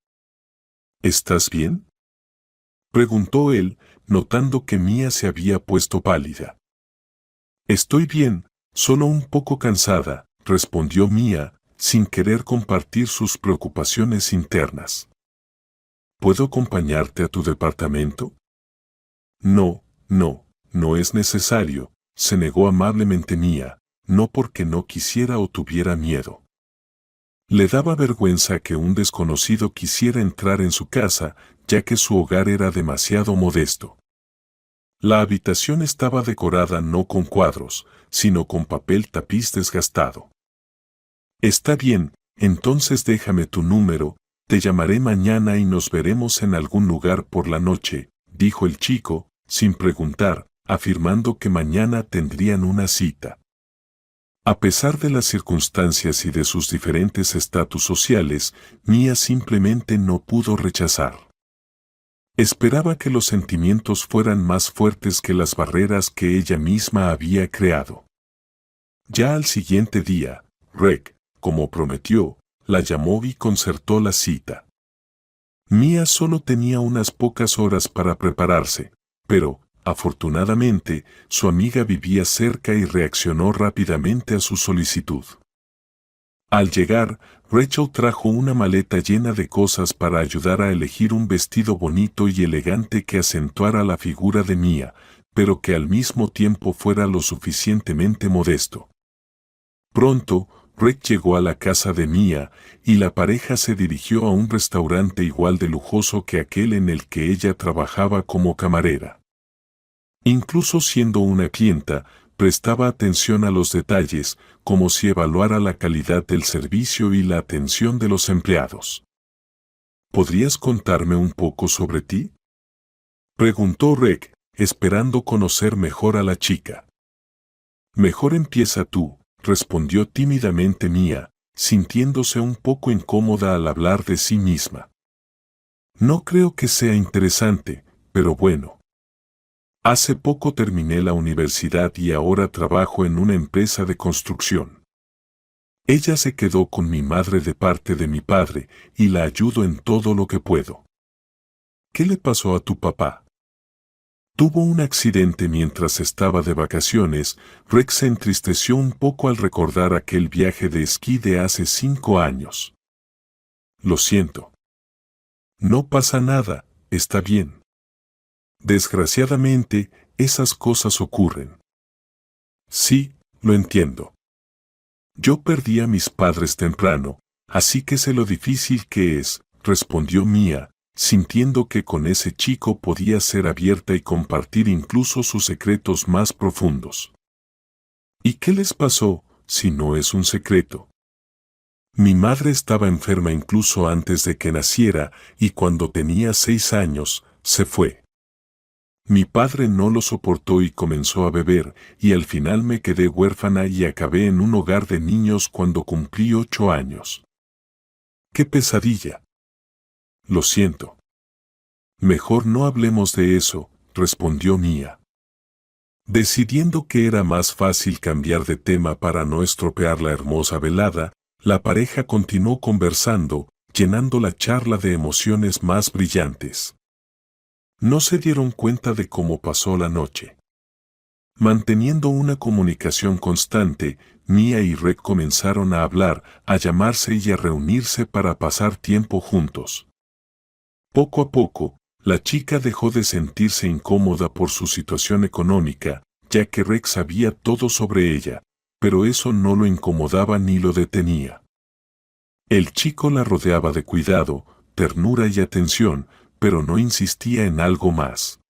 ¿Estás bien?, preguntó él, notando que Mía se había puesto pálida. Estoy bien, solo un poco cansada, respondió Mía, sin querer compartir sus preocupaciones internas. ¿Puedo acompañarte a tu departamento? No, no es necesario, se negó amablemente Mía, no porque no quisiera o tuviera miedo. Le daba vergüenza que un desconocido quisiera entrar en su casa, ya que su hogar era demasiado modesto. La habitación estaba decorada no con cuadros, sino con papel tapiz desgastado. Está bien, entonces déjame tu número, te llamaré mañana y nos veremos en algún lugar por la noche, dijo el chico, sin preguntar, afirmando que mañana tendrían una cita. A pesar de las circunstancias y de sus diferentes estatus sociales, Mia simplemente no pudo rechazar. Esperaba que los sentimientos fueran más fuertes que las barreras que ella misma había creado. Ya al siguiente día, Reg, como prometió, la llamó y concertó la cita. Mia solo tenía unas pocas horas para prepararse, pero, afortunadamente, su amiga vivía cerca y reaccionó rápidamente a su solicitud. Al llegar, Rachel trajo una maleta llena de cosas para ayudar a elegir un vestido bonito y elegante que acentuara la figura de Mia, pero que al mismo tiempo fuera lo suficientemente modesto. Pronto, Reg llegó a la casa de Mia y la pareja se dirigió a un restaurante igual de lujoso que aquel en el que ella trabajaba como camarera. Incluso siendo una clienta, prestaba atención a los detalles, como si evaluara la calidad del servicio y la atención de los empleados. ¿Podrías contarme un poco sobre ti?, preguntó Reg, esperando conocer mejor a la chica. Mejor empieza tú, respondió tímidamente Mia, sintiéndose un poco incómoda al hablar de sí misma. No creo que sea interesante, pero bueno. Hace poco terminé la universidad y ahora trabajo en una empresa de construcción. Ella se quedó con mi madre de parte de mi padre y la ayudo en todo lo que puedo. ¿Qué le pasó a tu papá? Tuvo un accidente mientras estaba de vacaciones. Rex se entristeció un poco al recordar aquel viaje de esquí de hace 5 años. Lo siento. No pasa nada, está bien. Desgraciadamente, esas cosas ocurren. Sí, lo entiendo. Yo perdí a mis padres temprano, así que sé lo difícil que es, respondió Mia, sintiendo que con ese chico podía ser abierta y compartir incluso sus secretos más profundos. ¿Y qué les pasó, si no es un secreto? Mi madre estaba enferma incluso antes de que naciera y cuando tenía 6 años, se fue. Mi padre no lo soportó y comenzó a beber, y al final me quedé huérfana y acabé en un hogar de niños cuando cumplí 8 años. ¡Qué pesadilla! Lo siento. Mejor no hablemos de eso, respondió Mia. Decidiendo que era más fácil cambiar de tema para no estropear la hermosa velada, la pareja continuó conversando, llenando la charla de emociones más brillantes. No se dieron cuenta de cómo pasó la noche. Manteniendo una comunicación constante, Mia y Reg comenzaron a hablar, a llamarse y a reunirse para pasar tiempo juntos. Poco a poco, la chica dejó de sentirse incómoda por su situación económica, ya que Reg sabía todo sobre ella, pero eso no lo incomodaba ni lo detenía. El chico la rodeaba de cuidado, ternura y atención, pero no insistía en algo más.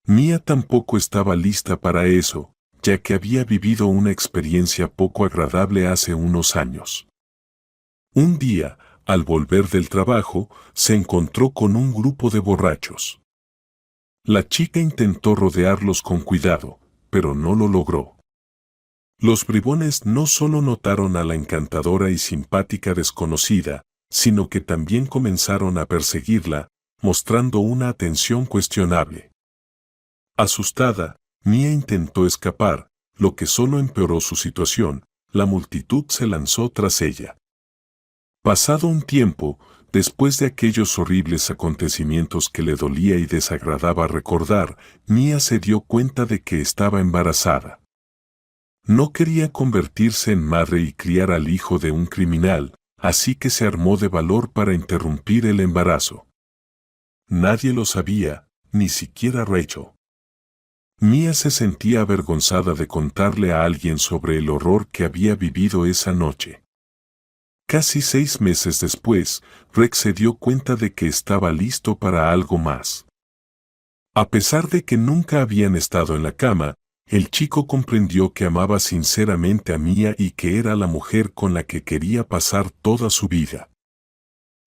Mia tampoco estaba lista para eso, ya que había vivido una experiencia poco agradable hace unos años. Un día, al volver del trabajo, se encontró con un grupo de borrachos. La chica intentó rodearlos con cuidado, pero no lo logró. Los bribones no solo notaron a la encantadora y simpática desconocida, sino que también comenzaron a perseguirla, mostrando una atención cuestionable. Asustada, Mia intentó escapar, lo que solo empeoró su situación. La multitud se lanzó tras ella. Pasado un tiempo, después de aquellos horribles acontecimientos que le dolía y desagradaba recordar, Mia se dio cuenta de que estaba embarazada. No quería convertirse en madre y criar al hijo de un criminal, así que se armó de valor para interrumpir el embarazo. Nadie lo sabía, ni siquiera Rachel. Mia se sentía avergonzada de contarle a alguien sobre el horror que había vivido esa noche. Casi 6 meses después, Rex se dio cuenta de que estaba listo para algo más. A pesar de que nunca habían estado en la cama, el chico comprendió que amaba sinceramente a Mia y que era la mujer con la que quería pasar toda su vida.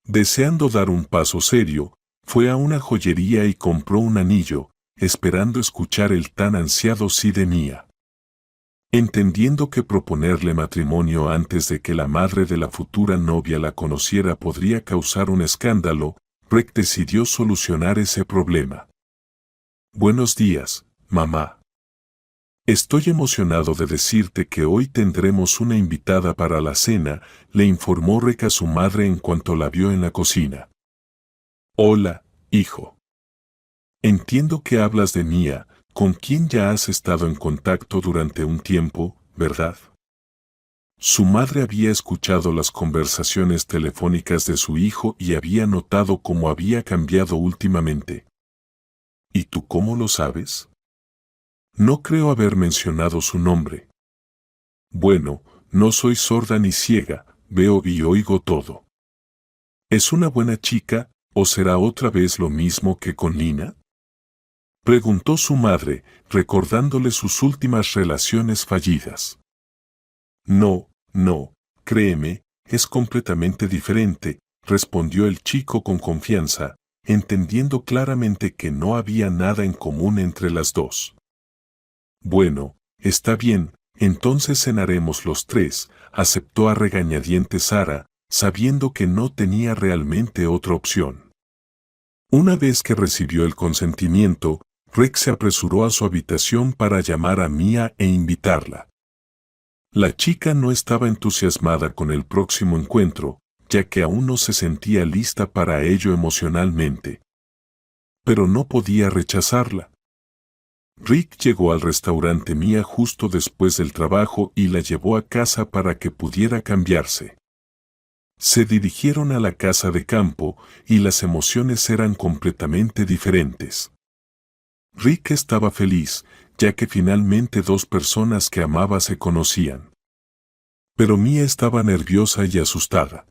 Deseando dar un paso serio, fue a una joyería y compró un anillo, esperando escuchar el tan ansiado sí de Mia. Entendiendo que proponerle matrimonio antes de que la madre de la futura novia la conociera podría causar un escándalo, Rick decidió solucionar ese problema. Buenos días, mamá. Estoy emocionado de decirte que hoy tendremos una invitada para la cena, le informó Rick a su madre en cuanto la vio en la cocina. Hola, hijo. Entiendo que hablas de Mia, con quien ya has estado en contacto durante un tiempo, ¿verdad? Su madre había escuchado las conversaciones telefónicas de su hijo y había notado cómo había cambiado últimamente. ¿Y tú cómo lo sabes? No creo haber mencionado su nombre. Bueno, no soy sorda ni ciega, veo y oigo todo. ¿Es una buena chica, o será otra vez lo mismo que con Lina? Preguntó su madre, recordándole sus últimas relaciones fallidas. No, créeme, es completamente diferente, respondió el chico con confianza, entendiendo claramente que no había nada en común entre las dos. Bueno, está bien, entonces cenaremos los tres, aceptó a regañadientes Sara, sabiendo que no tenía realmente otra opción. Una vez que recibió el consentimiento, Rick se apresuró a su habitación para llamar a Mia e invitarla. La chica no estaba entusiasmada con el próximo encuentro, ya que aún no se sentía lista para ello emocionalmente. Pero no podía rechazarla. Rick llegó al restaurante Mia justo después del trabajo y la llevó a casa para que pudiera cambiarse. Se dirigieron a la casa de campo y las emociones eran completamente diferentes. Rick estaba feliz, ya que finalmente dos personas que amaba se conocían. Pero Mia estaba nerviosa y asustada.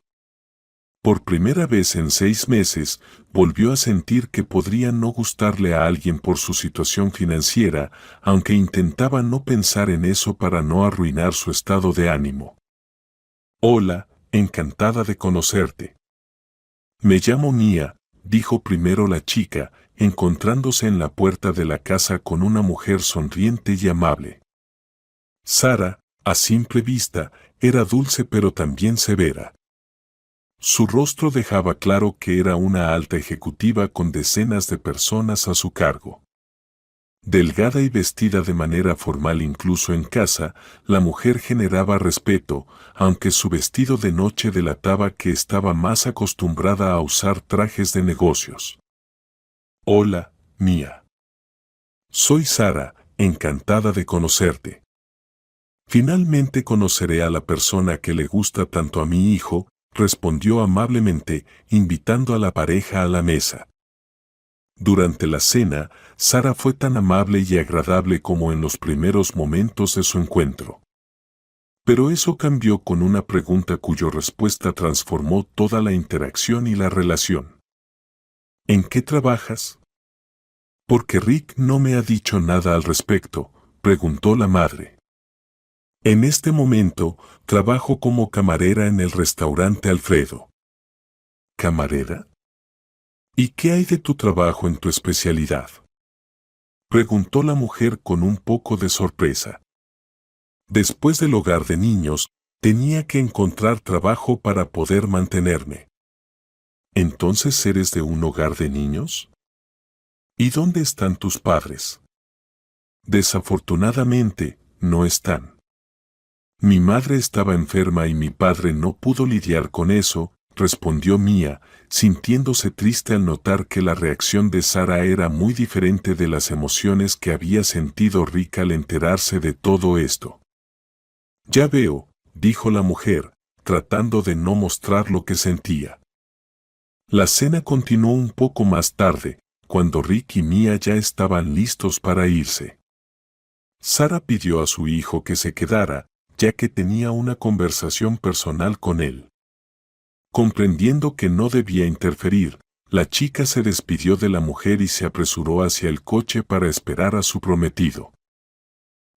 Por primera vez en 6 meses, volvió a sentir que podría no gustarle a alguien por su situación financiera, aunque intentaba no pensar en eso para no arruinar su estado de ánimo. Hola, encantada de conocerte. Me llamo Mia, dijo primero la chica, encontrándose en la puerta de la casa con una mujer sonriente y amable. Sara, a simple vista, era dulce pero también severa. Su rostro dejaba claro que era una alta ejecutiva con decenas de personas a su cargo. Delgada y vestida de manera formal incluso en casa, la mujer generaba respeto, aunque su vestido de noche delataba que estaba más acostumbrada a usar trajes de negocios. Hola, Mia. Soy Sara, encantada de conocerte. Finalmente conoceré a la persona que le gusta tanto a mi hijo, respondió amablemente, invitando a la pareja a la mesa. Durante la cena, Sara fue tan amable y agradable como en los primeros momentos de su encuentro. Pero eso cambió con una pregunta cuya respuesta transformó toda la interacción y la relación. ¿En qué trabajas? ¿Por qué Rick no me ha dicho nada al respecto?, preguntó la madre. En este momento, trabajo como camarera en el restaurante Alfredo. ¿Camarera? ¿Y qué hay de tu trabajo en tu especialidad?, preguntó la mujer con un poco de sorpresa. Después del hogar de niños, tenía que encontrar trabajo para poder mantenerme. ¿Entonces eres de un hogar de niños? ¿Y dónde están tus padres? Desafortunadamente, no están. Mi madre estaba enferma y mi padre no pudo lidiar con eso, respondió Mia, sintiéndose triste al notar que la reacción de Sara era muy diferente de las emociones que había sentido Rick al enterarse de todo esto. Ya veo, dijo la mujer, tratando de no mostrar lo que sentía. La cena continuó un poco más tarde, cuando Rick y Mia ya estaban listos para irse. Sara pidió a su hijo que se quedara, ya que tenía una conversación personal con él. Comprendiendo que no debía interferir, la chica se despidió de la mujer y se apresuró hacia el coche para esperar a su prometido.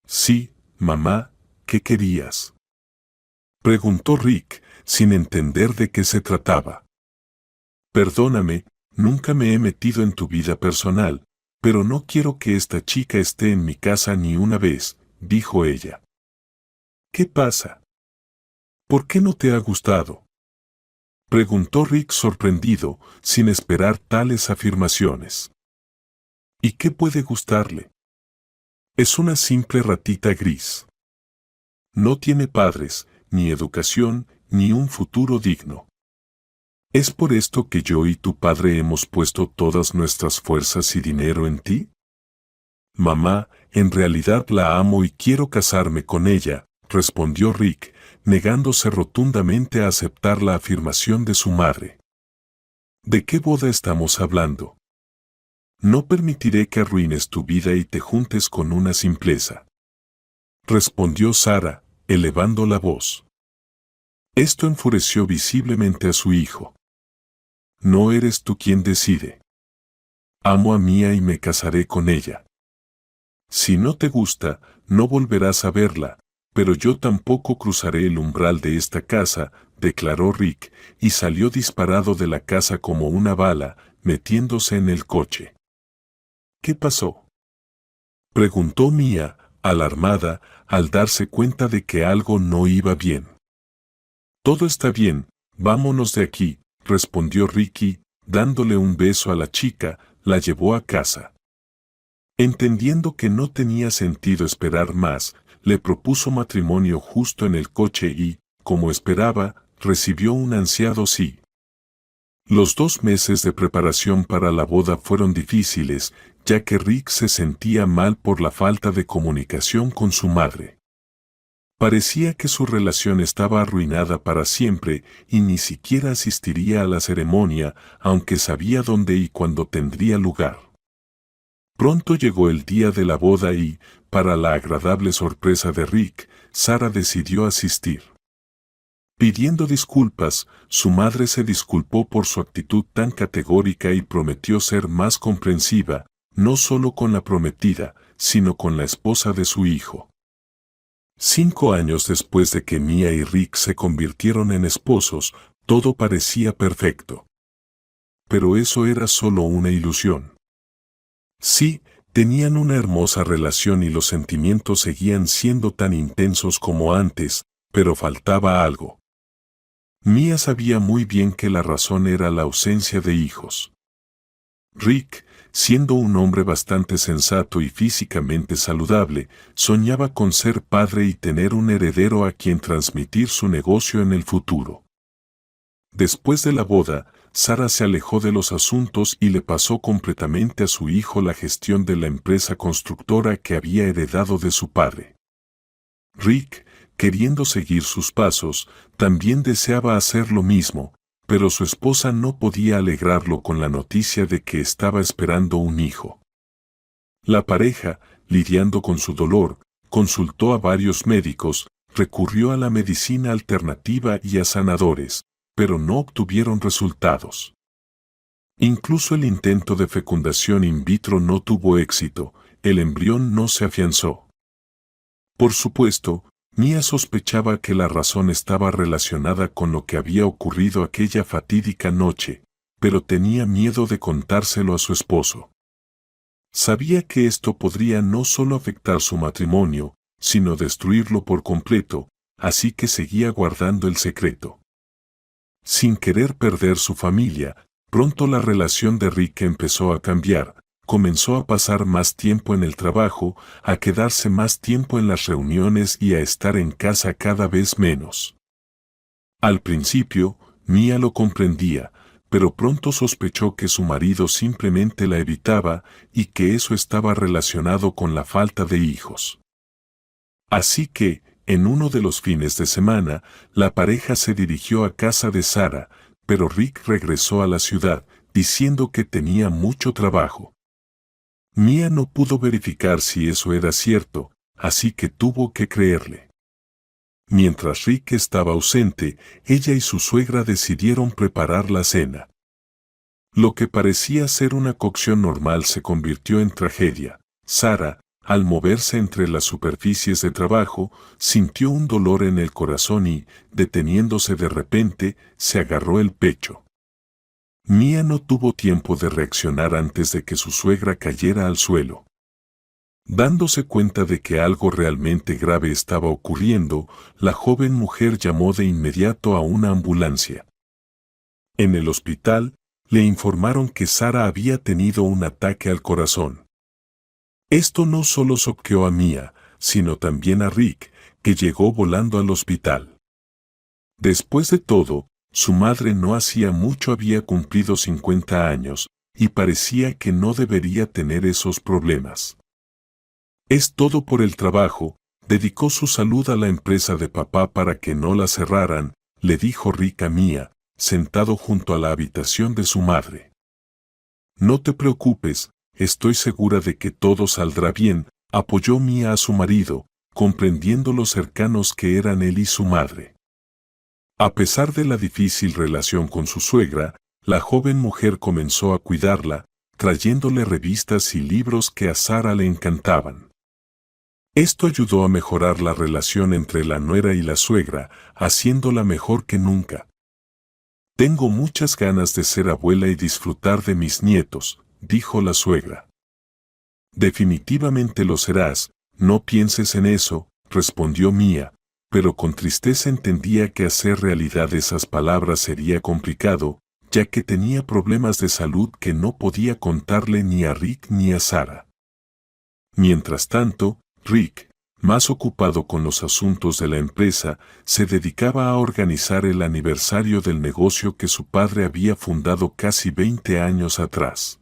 Sí, mamá, ¿qué querías?, preguntó Rick, sin entender de qué se trataba. Perdóname, nunca me he metido en tu vida personal, pero no quiero que esta chica esté en mi casa ni una vez, dijo ella. ¿Qué pasa? ¿Por qué no te ha gustado?, preguntó Rick sorprendido, sin esperar tales afirmaciones. ¿Y qué puede gustarle? Es una simple ratita gris. No tiene padres, ni educación, ni un futuro digno. ¿Es por esto que yo y tu padre hemos puesto todas nuestras fuerzas y dinero en ti? Mamá, en realidad la amo y quiero casarme con ella, respondió Rick, negándose rotundamente a aceptar la afirmación de su madre. ¿De qué boda estamos hablando? No permitiré que arruines tu vida y te juntes con una simpleza, respondió Sara, elevando la voz. Esto enfureció visiblemente a su hijo. No eres tú quien decide. Amo a Mía y me casaré con ella. Si no te gusta, no volverás a verla, pero yo tampoco cruzaré el umbral de esta casa, declaró Rick, y salió disparado de la casa como una bala, metiéndose en el coche. ¿Qué pasó?, preguntó Mía, alarmada, al darse cuenta de que algo no iba bien. Todo está bien, vámonos de aquí, respondió Ricky, dándole un beso a la chica, la llevó a casa. Entendiendo que no tenía sentido esperar más, le propuso matrimonio justo en el coche y, como esperaba, recibió un ansiado sí. Los 2 meses de preparación para la boda fueron difíciles, ya que Rick se sentía mal por la falta de comunicación con su madre. Parecía que su relación estaba arruinada para siempre y ni siquiera asistiría a la ceremonia, aunque sabía dónde y cuándo tendría lugar. Pronto llegó el día de la boda y, para la agradable sorpresa de Rick, Sara decidió asistir. Pidiendo disculpas, su madre se disculpó por su actitud tan categórica y prometió ser más comprensiva, no solo con la prometida, sino con la esposa de su hijo. 5 años después de que Mía y Rick se convirtieron en esposos, todo parecía perfecto. Pero eso era solo una ilusión. Sí, tenían una hermosa relación y los sentimientos seguían siendo tan intensos como antes, pero faltaba algo. Mía sabía muy bien que la razón era la ausencia de hijos. Rick, siendo un hombre bastante sensato y físicamente saludable, soñaba con ser padre y tener un heredero a quien transmitir su negocio en el futuro. Después de la boda, Sara se alejó de los asuntos y le pasó completamente a su hijo la gestión de la empresa constructora que había heredado de su padre. Rick, queriendo seguir sus pasos, también deseaba hacer lo mismo, pero su esposa no podía alegrarlo con la noticia de que estaba esperando un hijo. La pareja, lidiando con su dolor, consultó a varios médicos, recurrió a la medicina alternativa y a sanadores, pero no obtuvieron resultados. Incluso el intento de fecundación in vitro no tuvo éxito, el embrión no se afianzó. Por supuesto, Mía sospechaba que la razón estaba relacionada con lo que había ocurrido aquella fatídica noche, pero tenía miedo de contárselo a su esposo. Sabía que esto podría no solo afectar su matrimonio, sino destruirlo por completo, así que seguía guardando el secreto. Sin querer perder su familia, pronto la relación de Rick empezó a cambiar. Comenzó a pasar más tiempo en el trabajo, a quedarse más tiempo en las reuniones y a estar en casa cada vez menos. Al principio, Mía lo comprendía, pero pronto sospechó que su marido simplemente la evitaba y que eso estaba relacionado con la falta de hijos. Así que, en uno de los fines de semana, la pareja se dirigió a casa de Sara, pero Rick regresó a la ciudad, diciendo que tenía mucho trabajo. Mía no pudo verificar si eso era cierto, así que tuvo que creerle. Mientras Rick estaba ausente, ella y su suegra decidieron preparar la cena. Lo que parecía ser una cocción normal se convirtió en tragedia. Sara, al moverse entre las superficies de trabajo, sintió un dolor en el corazón y, deteniéndose de repente, se agarró el pecho. Mia no tuvo tiempo de reaccionar antes de que su suegra cayera al suelo. Dándose cuenta de que algo realmente grave estaba ocurriendo, la joven mujer llamó de inmediato a una ambulancia. En el hospital, le informaron que Sara había tenido un ataque al corazón. Esto no solo choqueó a Mia, sino también a Rick, que llegó volando al hospital. Después de todo, su madre no hacía mucho había cumplido 50 años, y parecía que no debería tener esos problemas. Es todo por el trabajo, dedicó su salud a la empresa de papá para que no la cerraran, le dijo Rick a Mia, sentado junto a la habitación de su madre. No te preocupes, estoy segura de que todo saldrá bien, apoyó Mia a su marido, comprendiendo lo cercanos que eran él y su madre. A pesar de la difícil relación con su suegra, la joven mujer comenzó a cuidarla, trayéndole revistas y libros que a Sara le encantaban. Esto ayudó a mejorar la relación entre la nuera y la suegra, haciéndola mejor que nunca. Tengo muchas ganas de ser abuela y disfrutar de mis nietos, dijo la suegra. Definitivamente lo serás, no pienses en eso, respondió Mia, pero con tristeza entendía que hacer realidad esas palabras sería complicado, ya que tenía problemas de salud que no podía contarle ni a Rick ni a Sara. Mientras tanto, Rick, más ocupado con los asuntos de la empresa, se dedicaba a organizar el aniversario del negocio que su padre había fundado casi 20 años atrás.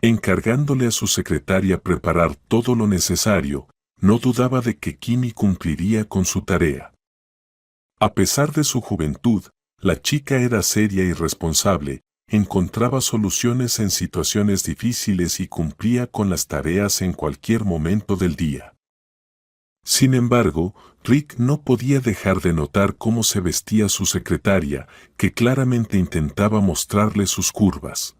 Encargándole a su secretaria preparar todo lo necesario, no dudaba de que Kimi cumpliría con su tarea. A pesar de su juventud, la chica era seria y responsable, encontraba soluciones en situaciones difíciles y cumplía con las tareas en cualquier momento del día. Sin embargo, Rick no podía dejar de notar cómo se vestía su secretaria, que claramente intentaba mostrarle sus curvas.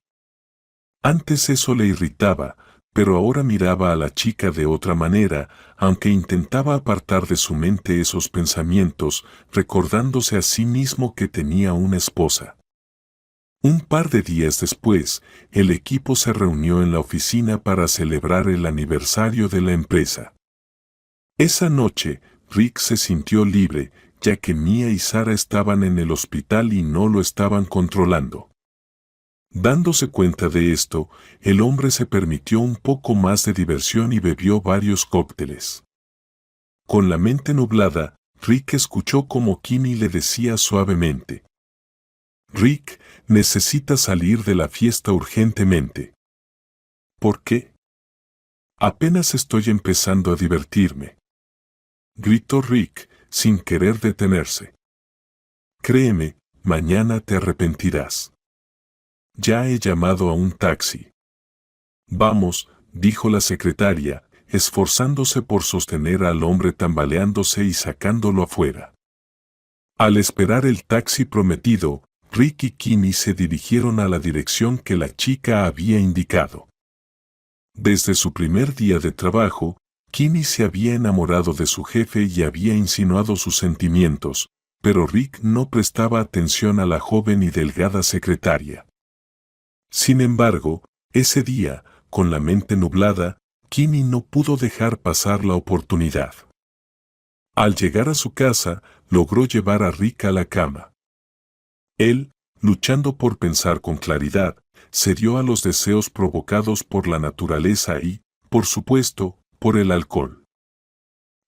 Antes eso le irritaba, pero ahora miraba a la chica de otra manera, aunque intentaba apartar de su mente esos pensamientos, recordándose a sí mismo que tenía una esposa. Un par de días después, el equipo se reunió en la oficina para celebrar el aniversario de la empresa. Esa noche, Rick se sintió libre, ya que Mia y Sara estaban en el hospital y no lo estaban controlando. Dándose cuenta de esto, el hombre se permitió un poco más de diversión y bebió varios cócteles. Con la mente nublada, Rick escuchó como Kimi le decía suavemente: Rick, necesita salir de la fiesta urgentemente. ¿Por qué? Apenas estoy empezando a divertirme, gritó Rick, sin querer detenerse. Créeme, mañana te arrepentirás. Ya he llamado a un taxi. Vamos, dijo la secretaria, esforzándose por sostener al hombre tambaleándose y sacándolo afuera. Al esperar el taxi prometido, Rick y Kimi se dirigieron a la dirección que la chica había indicado. Desde su primer día de trabajo, Kimi se había enamorado de su jefe y había insinuado sus sentimientos, pero Rick no prestaba atención a la joven y delgada secretaria. Sin embargo, ese día, con la mente nublada, Kimi no pudo dejar pasar la oportunidad. Al llegar a su casa, logró llevar a Rick a la cama. Él, luchando por pensar con claridad, cedió a los deseos provocados por la naturaleza y, por supuesto, por el alcohol.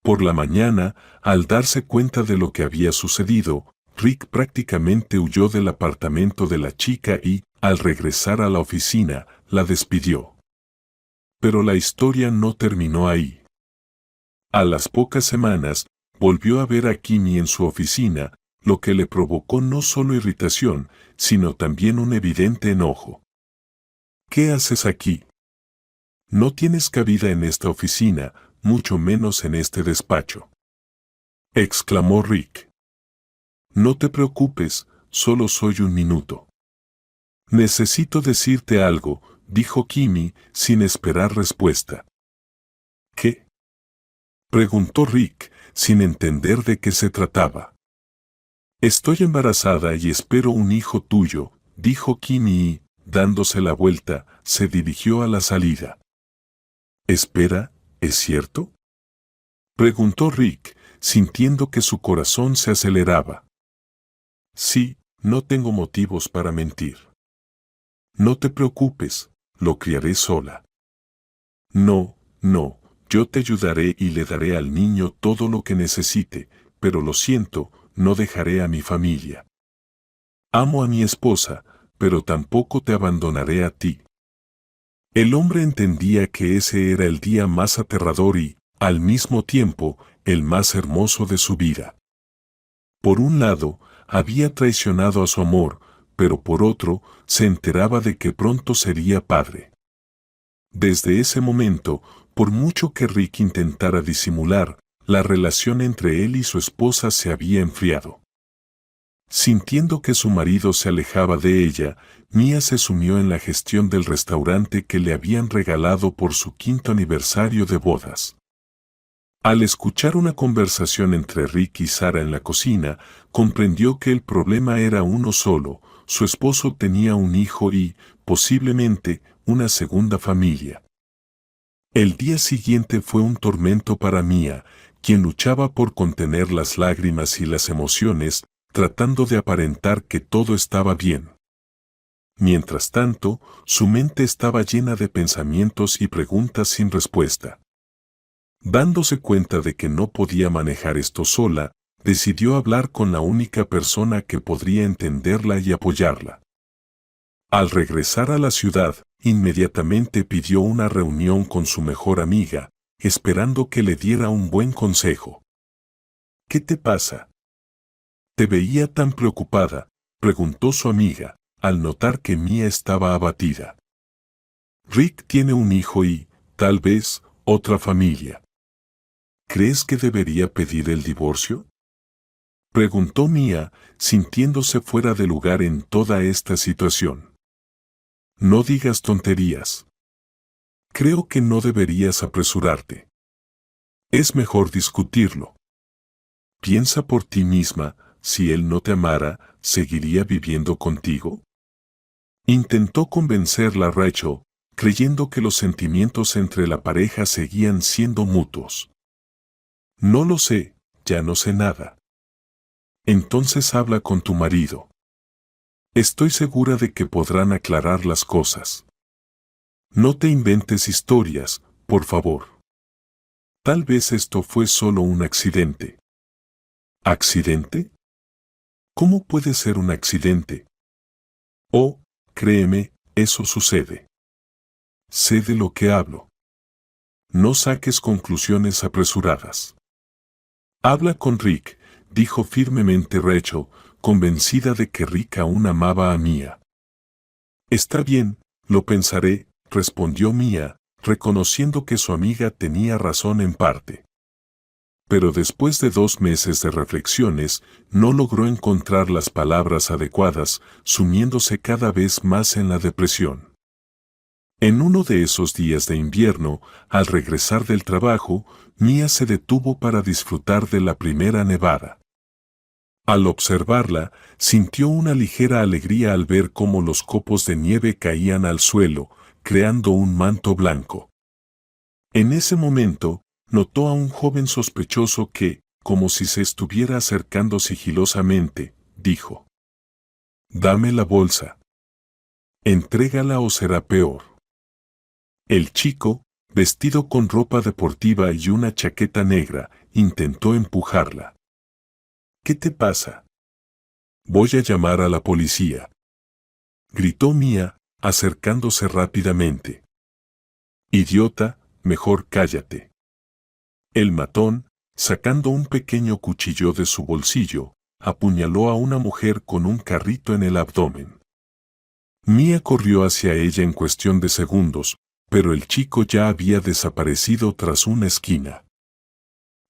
Por la mañana, al darse cuenta de lo que había sucedido, Rick prácticamente huyó del apartamento de la chica y, al regresar a la oficina, la despidió. Pero la historia no terminó ahí. A las pocas semanas, volvió a ver a Kimi en su oficina, lo que le provocó no solo irritación, sino también un evidente enojo. ¿Qué haces aquí? No tienes cabida en esta oficina, mucho menos en este despacho, exclamó Rick. No te preocupes, solo soy un minuto. Necesito decirte algo, dijo Kimi, sin esperar respuesta. ¿Qué? Preguntó Rick, sin entender de qué se trataba. Estoy embarazada y espero un hijo tuyo, dijo Kim y, dándose la vuelta, se dirigió a la salida. Espera, ¿es cierto? Preguntó Rick, sintiendo que su corazón se aceleraba. Sí, no tengo motivos para mentir. No te preocupes, lo criaré sola. No, no, yo te ayudaré y le daré al niño todo lo que necesite, pero lo siento, no dejaré a mi familia. Amo a mi esposa, pero tampoco te abandonaré a ti. El hombre entendía que ese era el día más aterrador y, al mismo tiempo, el más hermoso de su vida. Por un lado, había traicionado a su amor, pero por otro, se enteraba de que pronto sería padre. Desde ese momento, por mucho que Rick intentara disimular, la relación entre él y su esposa se había enfriado. Sintiendo que su marido se alejaba de ella, Mia se sumió en la gestión del restaurante que le habían regalado por su 5º aniversario de bodas. Al escuchar una conversación entre Rick y Sara en la cocina, comprendió que el problema era uno solo: su esposo tenía un hijo y, posiblemente, una segunda familia. El día siguiente fue un tormento para Mia, quien luchaba por contener las lágrimas y las emociones, tratando de aparentar que todo estaba bien. Mientras tanto, su mente estaba llena de pensamientos y preguntas sin respuesta. Dándose cuenta de que no podía manejar esto sola, decidió hablar con la única persona que podría entenderla y apoyarla. Al regresar a la ciudad, inmediatamente pidió una reunión con su mejor amiga, esperando que le diera un buen consejo. ¿Qué te pasa? Te veía tan preocupada, preguntó su amiga, al notar que Mia estaba abatida. Rick tiene un hijo y, tal vez, otra familia. ¿Crees que debería pedir el divorcio? Preguntó Mia, sintiéndose fuera de lugar en toda esta situación. No digas tonterías. Creo que no deberías apresurarte. Es mejor discutirlo. Piensa por ti misma, si él no te amara, ¿seguiría viviendo contigo? Intentó convencerla Rachel, creyendo que los sentimientos entre la pareja seguían siendo mutuos. No lo sé, ya no sé nada. Entonces habla con tu marido. Estoy segura de que podrán aclarar las cosas. No te inventes historias, por favor. Tal vez esto fue solo un accidente. ¿Accidente? ¿Cómo puede ser un accidente? Oh, créeme, eso sucede. Sé de lo que hablo. No saques conclusiones apresuradas. Habla con Rick, dijo firmemente Rachel, convencida de que Rick aún amaba a Mia. Está bien, lo pensaré, respondió Mia, reconociendo que su amiga tenía razón en parte. Pero después de 2 meses de reflexiones, no logró encontrar las palabras adecuadas, sumiéndose cada vez más en la depresión. En uno de esos días de invierno, al regresar del trabajo, Mia se detuvo para disfrutar de la primera nevada. Al observarla, sintió una ligera alegría al ver cómo los copos de nieve caían al suelo, creando un manto blanco. En ese momento, notó a un joven sospechoso que, como si se estuviera acercando sigilosamente, dijo: «Dame la bolsa. Entrégala o será peor». El chico, vestido con ropa deportiva y una chaqueta negra, intentó empujarla. «¿Qué te pasa?» «Voy a llamar a la policía», gritó Mia, acercándose rápidamente. «Idiota, mejor cállate». El matón, sacando un pequeño cuchillo de su bolsillo, apuñaló a una mujer con un carrito en el abdomen. Mia corrió hacia ella en cuestión de segundos, pero el chico ya había desaparecido tras una esquina.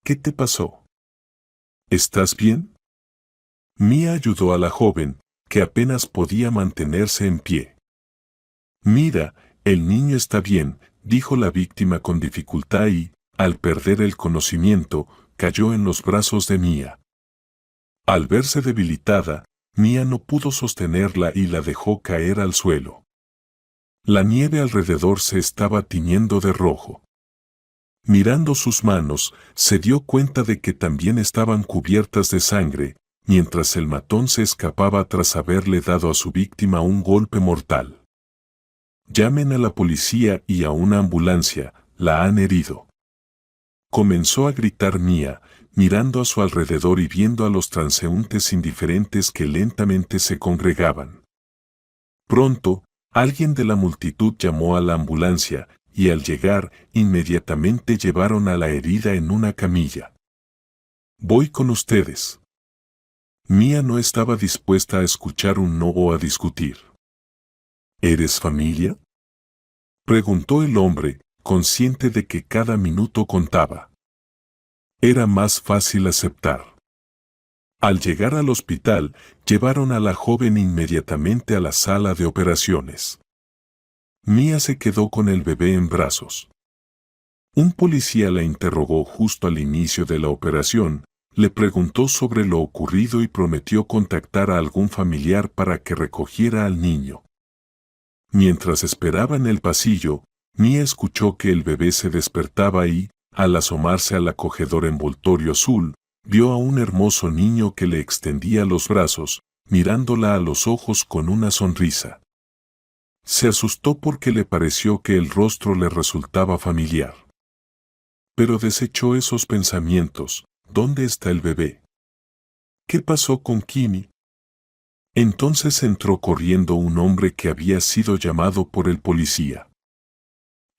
«¿Qué te pasó? ¿Estás bien?». Mia ayudó a la joven, que apenas podía mantenerse en pie. «Mira, el niño está bien», dijo la víctima con dificultad y, al perder el conocimiento, cayó en los brazos de Mia. Al verse debilitada, Mia no pudo sostenerla y la dejó caer al suelo. La nieve alrededor se estaba tiñendo de rojo. Mirando sus manos, se dio cuenta de que también estaban cubiertas de sangre, mientras el matón se escapaba tras haberle dado a su víctima un golpe mortal. Llamen a la policía y a una ambulancia, la han herido. Comenzó a gritar Mia, mirando a su alrededor y viendo a los transeúntes indiferentes que lentamente se congregaban. Pronto, alguien de la multitud llamó a la ambulancia, y al llegar, inmediatamente llevaron a la herida en una camilla. «Voy con ustedes». Mia no estaba dispuesta a escuchar un no o a discutir. «¿Eres familia?», preguntó el hombre, consciente de que cada minuto contaba. Era más fácil aceptar. Al llegar al hospital, llevaron a la joven inmediatamente a la sala de operaciones. Mia se quedó con el bebé en brazos. Un policía la interrogó justo al inicio de la operación, le preguntó sobre lo ocurrido y prometió contactar a algún familiar para que recogiera al niño. Mientras esperaba en el pasillo, Mia escuchó que el bebé se despertaba y, al asomarse al acogedor envoltorio azul, vio a un hermoso niño que le extendía los brazos, mirándola a los ojos con una sonrisa. Se asustó porque le pareció que el rostro le resultaba familiar. Pero desechó esos pensamientos. ¿Dónde está el bebé? ¿Qué pasó con Kimi? Entonces entró corriendo un hombre que había sido llamado por el policía.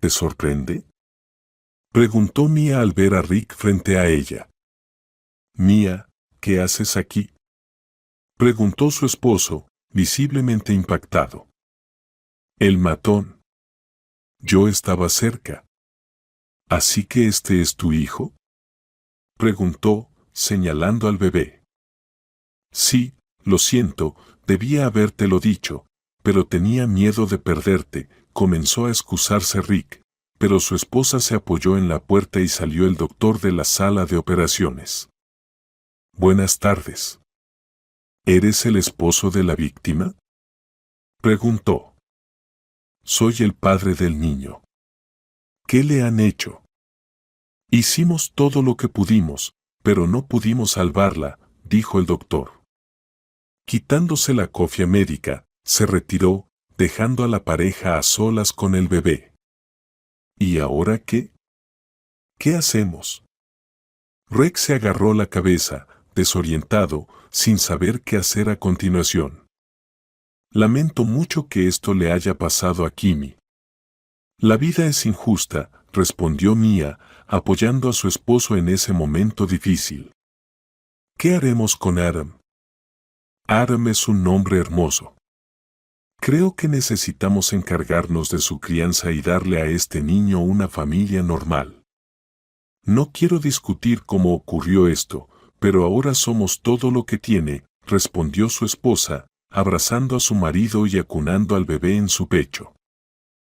¿Te sorprende?, preguntó Mia al ver a Rick frente a ella. «Mia, ¿qué haces aquí?», preguntó su esposo, visiblemente impactado. «El matón. Yo estaba cerca». «¿Así que este es tu hijo?», preguntó, señalando al bebé. «Sí, lo siento, debía habértelo dicho, pero tenía miedo de perderte», comenzó a excusarse Rick, pero su esposa se apoyó en la puerta y salió el doctor de la sala de operaciones. «Buenas tardes. ¿Eres el esposo de la víctima?», preguntó. «Soy el padre del niño». «¿Qué le han hecho?». «Hicimos todo lo que pudimos, pero no pudimos salvarla», dijo el doctor. Quitándose la cofia médica, se retiró, dejando a la pareja a solas con el bebé. ¿Y ahora qué? ¿Qué hacemos? Rex se agarró la cabeza, desorientado, sin saber qué hacer a continuación. «Lamento mucho que esto le haya pasado a Kimi». «La vida es injusta», respondió Mia, apoyando a su esposo en ese momento difícil. «¿Qué haremos con Adam?». «Adam es un hombre hermoso. Creo que necesitamos encargarnos de su crianza y darle a este niño una familia normal. No quiero discutir cómo ocurrió esto, pero ahora somos todo lo que tiene», respondió su esposa, abrazando a su marido y acunando al bebé en su pecho.